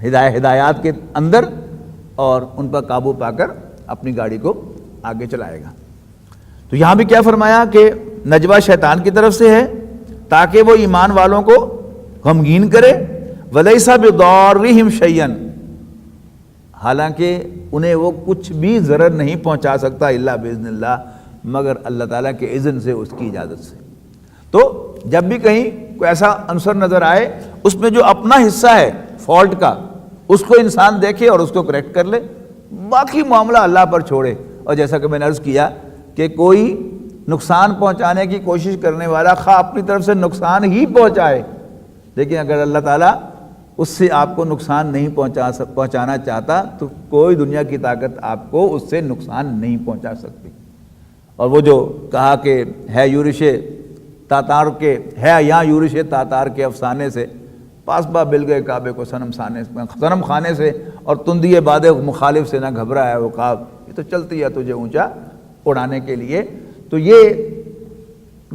ہدایات کے اندر، اور ان پر قابو پا کر اپنی گاڑی کو آگے چلائے گا۔ تو یہاں بھی کیا فرمایا کہ نجوہ شیطان کی طرف سے ہے تاکہ وہ ایمان والوں کو غمگین کرے، وَلَيْسَ بِضَارِّهِمْ شَيْئًا، حالانکہ انہیں وہ کچھ بھی ضرر نہیں پہنچا سکتا الا باذن اللہ، مگر اللہ تعالیٰ کے اذن سے، اس کی اجازت سے۔ تو جب بھی کہیں کوئی ایسا عنصر نظر آئے اس میں جو اپنا حصہ ہے فالٹ کا، اس کو انسان دیکھے اور اس کو کریکٹ کر لے، باقی معاملہ اللہ پر چھوڑے۔ اور جیسا کہ میں نے عرض کیا کہ کوئی نقصان پہنچانے کی کوشش کرنے والا خواہ اپنی طرف سے نقصان ہی پہنچائے، لیکن اگر اللہ تعالیٰ اس سے آپ کو نقصان نہیں پہنچانا چاہتا تو کوئی دنیا کی طاقت آپ کو اس سے نقصان نہیں پہنچا سکتی۔ اور وہ جو کہا کہ ہے یورش تاتار کے، ہے یہاں یورش تاتار کے افسانے سے، پاس با بل گئے کعبے کو صنم خانے سے، اور تندی باد مخالف سے نہ گھبرا ہے وہ خواب، یہ تو چلتی ہے تجھے اونچا اڑانے کے لیے۔ تو یہ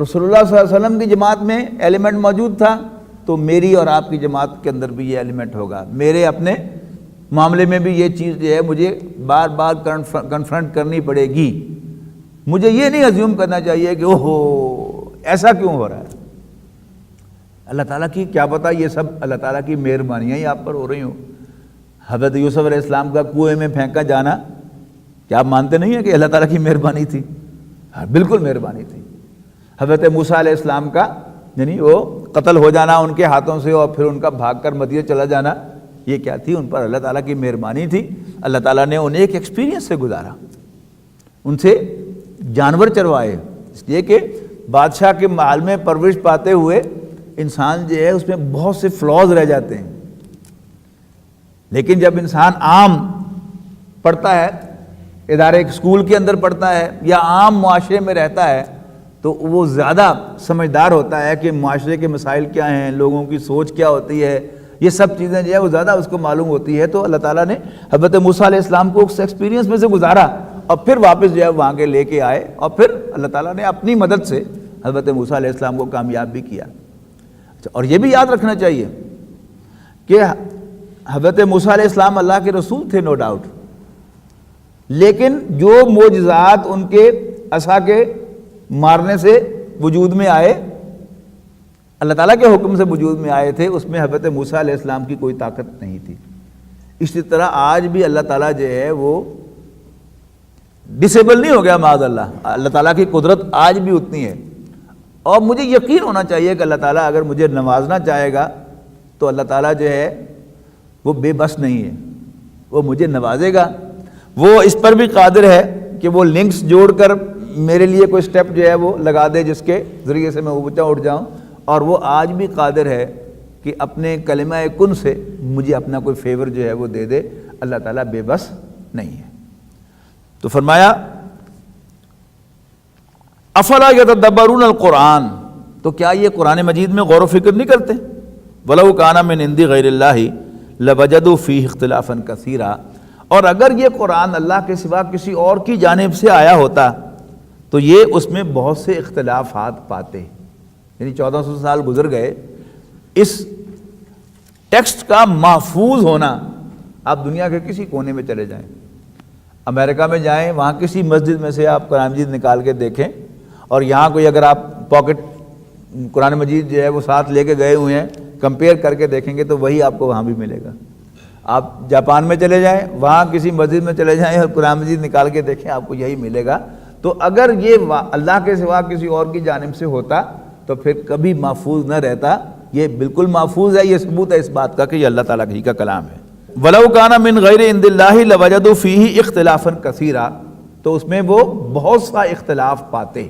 رسول اللہ صلی اللہ علیہ وسلم کی جماعت میں ایلیمنٹ موجود تھا، تو میری اور آپ کی جماعت کے اندر بھی یہ ایلیمنٹ ہوگا۔ میرے اپنے معاملے میں بھی یہ چیز جو ہے مجھے بار بار کنفرنٹ کرنی پڑے گی۔ مجھے یہ نہیں ازیوم کرنا چاہیے کہ اوہو ایسا کیوں ہو رہا ہے، اللہ تعالیٰ کی کیا پتہ یہ سب اللہ تعالیٰ کی مہربانیاں ہی آپ پر ہو رہی ہوں۔ حضرت یوسف علیہ السلام کا کنویں میں پھینکا جانا، کیا آپ مانتے نہیں ہیں کہ اللہ تعالیٰ کی مہربانی تھی؟ ہاں بالکل مہربانی تھی۔ حضرت موسیٰ علیہ السلام کا یعنی وہ قتل ہو جانا ان کے ہاتھوں سے اور پھر ان کا بھاگ کر مدینہ چلا جانا، یہ کیا تھی؟ ان پر اللہ تعالیٰ کی مہربانی تھی۔ اللہ تعالیٰ نے انہیں ایک ایکسپیرینس سے گزارا، ان سے جانور چروائے، اس لیے کہ بادشاہ کے محل میں پرورش پاتے ہوئے انسان جو ہے اس میں بہت سے فلاز رہ جاتے ہیں، لیکن جب انسان عام پڑھتا ہے، ادارے اسکول کے اندر پڑھتا ہے یا عام معاشرے میں رہتا ہے، تو وہ زیادہ سمجھدار ہوتا ہے کہ معاشرے کے مسائل کیا ہیں، لوگوں کی سوچ کیا ہوتی ہے، یہ سب چیزیں جو ہے وہ زیادہ اس کو معلوم ہوتی ہے۔ تو اللہ تعالیٰ نے حضرت موسیٰ علیہ السلام کو اس ایکسپیرینس میں سے گزارا اور پھر واپس جو ہے وہاں کے لے کے آئے، اور پھر اللہ تعالیٰ نے اپنی مدد سے حضرت موسیٰ علیہ السلام کو کامیاب بھی کیا۔ اور یہ بھی یاد رکھنا چاہیے کہ حضرت موسیٰ علیہ السلام اللہ کے رسول تھے، نو ڈاؤٹ، لیکن جو معجزات ان کے عصا کے مارنے سے وجود میں آئے، اللہ تعالیٰ کے حکم سے وجود میں آئے تھے، اس میں حضرت موسیٰ علیہ السلام کی کوئی طاقت نہیں تھی۔ اسی طرح آج بھی اللہ تعالیٰ جو ہے وہ ڈسیبل نہیں ہو گیا، معاذ اللہ، اللہ تعالیٰ کی قدرت آج بھی اتنی ہے۔ اور مجھے یقین ہونا چاہیے کہ اللہ تعالیٰ اگر مجھے نوازنا چاہے گا تو اللہ تعالیٰ جو ہے وہ بے بس نہیں ہے، وہ مجھے نوازے گا۔ وہ اس پر بھی قادر ہے کہ وہ لنکس جوڑ کر میرے لیے کوئی سٹیپ جو ہے وہ لگا دے جس کے ذریعے سے میں اونچا اٹھ جاؤں، اور وہ آج بھی قادر ہے کہ اپنے کلمہ کن سے مجھے اپنا کوئی فیور جو ہے وہ دے دے۔ اللہ تعالیٰ بے بس نہیں ہے۔ تو فرمایا افلا یتدبرون القرآن، تو کیا یہ قرآن مجید میں غور و فکر نہیں کرتے؟ ولو کان من عند غیر اللہ لوجدوا فیہ اختلافا کثیرا، اور اگر یہ قرآن اللہ کے سوا کسی اور کی جانب سے آیا ہوتا تو یہ اس میں بہت سے اختلافات پاتے۔ یعنی 1400 سال گزر گئے، اس ٹیکسٹ کا محفوظ ہونا، آپ دنیا کے کسی کونے میں چلے جائیں، امریکہ میں جائیں، وہاں کسی مسجد میں سے آپ قرآن مجید نکال کے دیکھیں، اور یہاں کوئی اگر آپ پاکٹ قرآن مجید جو ہے وہ ساتھ لے کے گئے ہوئے ہیں، کمپیئر کر کے دیکھیں گے تو وہی آپ کو وہاں بھی ملے گا۔ آپ جاپان میں چلے جائیں، وہاں کسی مسجد میں چلے جائیں اور قرآن مجید نکال کے دیکھیں، آپ کو یہی ملے گا۔ تو اگر یہ اللہ کے سوا کسی اور کی جانب سے ہوتا تو پھر کبھی محفوظ نہ رہتا۔ یہ بالکل محفوظ ہے، یہ ثبوت ہے اس بات کا کہ یہ اللہ تعالیٰ ہی کا کلام ہے۔ وَلَوْ كَانَ مِنْ غَيْرِ عِنْدِ اللَّهِ لَوَجَدُوا فِيهِ اخْتِلَافًا كَثِيرًا، تو اس میں وہ بہت سا اختلاف پاتے۔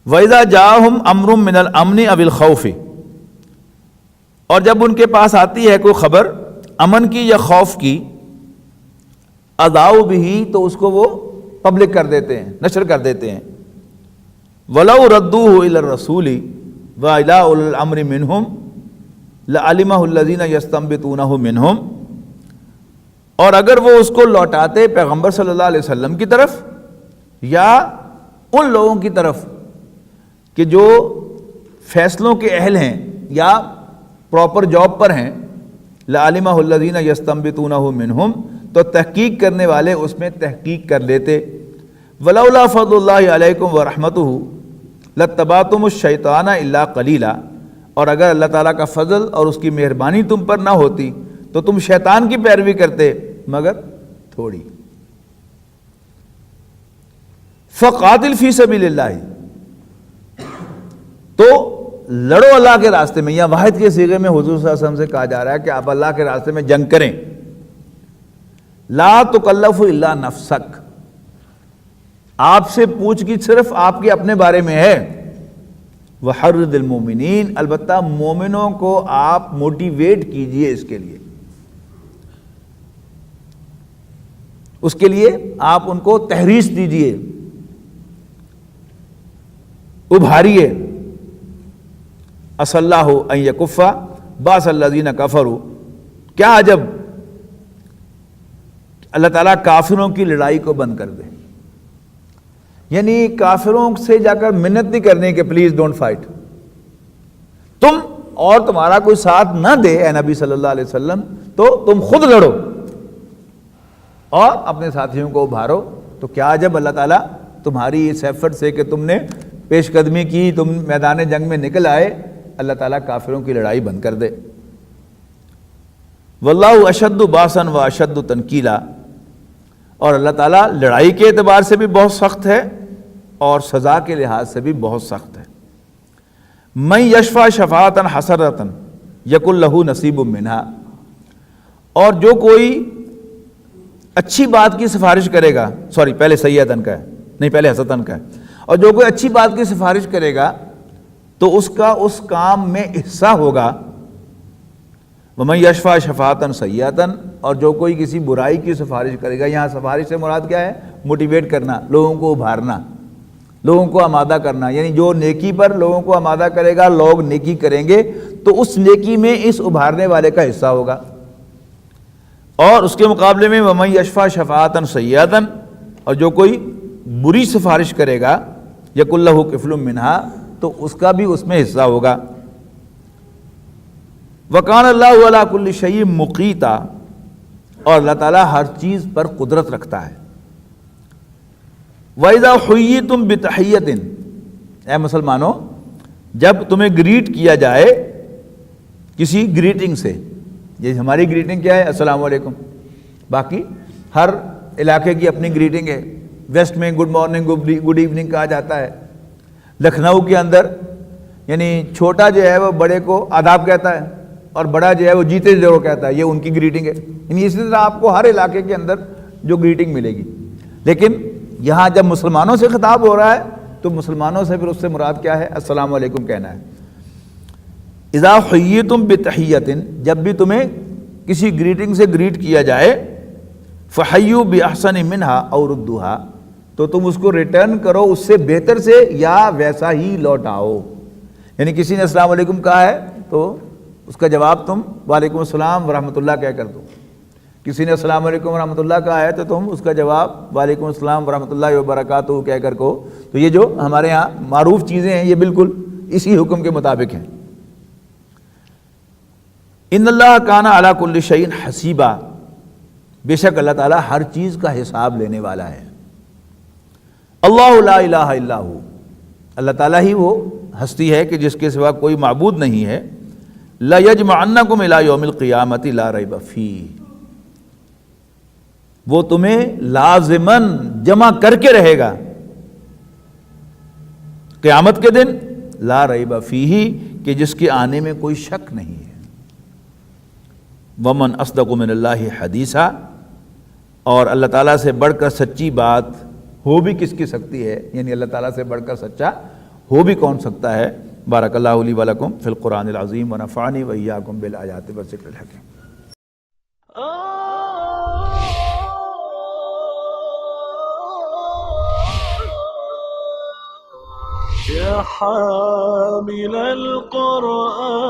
وَإِذَا جَاءَهُمْ أَمْرٌ مِّنَ الْأَمْنِ أَوِ الْخَوْفِ، اور جب ان کے پاس آتی ہے کوئی خبر امن کی یا خوف کی، اذاؤ بہ، تو اس کو وہ پبلک کر دیتے ہیں، نشر کر دیتے ہیں۔ وَلَوْ رَدُّوهُ إِلَى الرَّسُولِ وَإِلَىٰ أُولِي الْأَمْرِ مِنْهُمْ لَعَلِمَهُ الَّذِينَ يَسْتَنبِطُونَهُ مِنْهُمْ، اور اگر وہ اس کو لوٹاتے پیغمبر صلی اللہ علیہ وسلم کی طرف یا ان لوگوں کی طرف کہ جو فیصلوں کے اہل ہیں یا پراپر جاب پر ہیں، لَعَلِمَهُ الَّذِينَ يَسْتَنبِطُونَهُ مِنْهُمْ، تو تحقیق کرنے والے اس میں تحقیق کر لیتے۔ ولولا فضل اللہ علیکم ورحمتہ لاتبعتم الشیطان الا قلیلا، اور اگر اللہ تعالیٰ کا فضل اور اس کی مہربانی تم پر نہ ہوتی تو تم شیطان کی پیروی کرتے مگر تھوڑی۔ فقاتل فی سبیل اللہ، تو لڑو اللہ کے راستے میں، یا واحد کے صیغے میں حضور صلی اللہ علیہ وسلم سے کہا جا رہا ہے کہ آپ اللہ کے راستے میں جنگ کریں۔ لا تکلف الا نفسک، آپ سے پوچھ گچھ صرف آپ کے اپنے بارے میں ہے۔ وحرض المومنین، البتہ مومنوں کو آپ موٹیویٹ کیجئے اس کے لیے، اس کے لیے آپ ان کو تحریص دیجئے، ابھاریے۔ عسى اللہ ان یکف باس الذین کفروا، کیا عجب اللہ تعالیٰ کافروں کی لڑائی کو بند کر دے، یعنی کافروں سے جا کر منت نہیں کرنے کہ پلیز ڈونٹ فائٹ، تم اور تمہارا کوئی ساتھ نہ دے اے نبی صلی اللہ علیہ وسلم تو تم خود لڑو اور اپنے ساتھیوں کو ابھارو۔ تو کیا جب اللہ تعالیٰ تمہاری اس ایفرٹ سے کہ تم نے پیش قدمی کی، تم میدان جنگ میں نکل آئے، اللہ تعالیٰ کافروں کی لڑائی بند کر دے۔ واللہ اشد باسا و اشد تنکیلا، اور اللہ تعالیٰ لڑائی کے اعتبار سے بھی بہت سخت ہے اور سزا کے لحاظ سے بھی بہت سخت ہے۔ من یشفع شفاعتا حسرتا یکن لہ نصیب منہا، اور جو کوئی اچھی بات کی سفارش کرے گا، سوری پہلے سیئتن کا ہے، نہیں پہلے حسنتن کا ہے، اور جو کوئی اچھی بات کی سفارش کرے گا تو اس کا اس کام میں حصہ ہوگا۔ ومن یشفع شفاعتا سیئتا، اور جو کوئی کسی برائی کی سفارش کرے گا، یہاں سفارش سے مراد کیا ہے؟ موٹیویٹ کرنا، لوگوں کو ابھارنا، لوگوں کو آمادہ کرنا، یعنی جو نیکی پر لوگوں کو آمادہ کرے گا، لوگ نیکی کریں گے تو اس نیکی میں اس ابھارنے والے کا حصہ ہوگا۔ اور اس کے مقابلے میں ومن یشفع شفاعتا سیئتا، اور جو کوئی بری سفارش کرے گا یکن لہ کفل منہا، تو اس کا بھی اس میں حصہ ہوگا۔ وکان اللہ علی کل شیء مقیتا، اور اللہ تعالیٰ ہر چیز پر قدرت رکھتا ہے۔ وَإِذَا حُيِّيتُم بِتَحِيَّةٍ، اے مسلمانوں جب تمہیں گریٹ کیا جائے کسی گریٹنگ سے، یہ ہماری گریٹنگ کیا ہے؟ السلام علیکم، باقی ہر علاقے کی اپنی گریٹنگ ہے۔ ویسٹ میں گڈ مارننگ گڈ ایوننگ کہا جاتا ہے، لکھنؤ کے اندر یعنی چھوٹا جو ہے وہ بڑے کو آداب کہتا ہے اور بڑا جو ہے وہ جیتے جو کہتا ہے، یہ ان کی گریٹنگ ہے۔ یعنی اسی طرح آپ کو ہر علاقے کے اندر جو گریٹنگ ملے گی، لیکن یہاں جب مسلمانوں سے خطاب ہو رہا ہے تو مسلمانوں سے پھر اس سے مراد کیا ہے؟ السلام علیکم کہنا ہے۔ اذا حییتم بتحیۃ، جب بھی تمہیں کسی گریٹنگ سے گریٹ کیا جائے، فحیوا باحسن منہا او ردوہا، تو تم اس کو ریٹرن کرو اس سے بہتر سے یا ویسا ہی لوٹاؤ۔ یعنی کسی نے السلام علیکم کہا ہے تو اس کا جواب تم وعلیکم السلام ورحمۃ اللہ کہہ کر دو۔ کسی نے السلام علیکم ورحمۃ اللہ کہا ہے تو تم اس کا جواب وعلیکم السلام ورحمۃ اللہ وبرکاتہ کہہ کر کہو۔ تو یہ جو ہمارے ہاں معروف چیزیں ہیں یہ بالکل اسی حکم کے مطابق ہیں۔ ان اللہ کان علی کل شیء حسیبا، بے شک اللہ تعالیٰ ہر چیز کا حساب لینے والا ہے۔ اللہ لا الہ الا ہو، اللہ تعالیٰ ہی وہ ہستی ہے کہ جس کے سوا کوئی معبود نہیں ہے۔ لا یجمعنکم الی یوم القیامۃ لا ریب فیہ، وہ تمہیں لازماً جمع کر کے رہے گا قیامت کے دن، لا ریب فیہ، کہ جس کے آنے میں کوئی شک نہیں ہے۔ ومن اصدق من اللہ حدیثا، اور اللہ تعالیٰ سے بڑھ کر سچی بات ہو بھی کس کی سکتی ہے، یعنی اللہ تعالیٰ سے بڑھ کر سچا ہو بھی کون سکتا ہے۔ بارک اللہ لی ولکم فی القرآن العظیم ونفعنی وإیاکم بالآیات والذکر الحکیم۔ يا حامل القرآن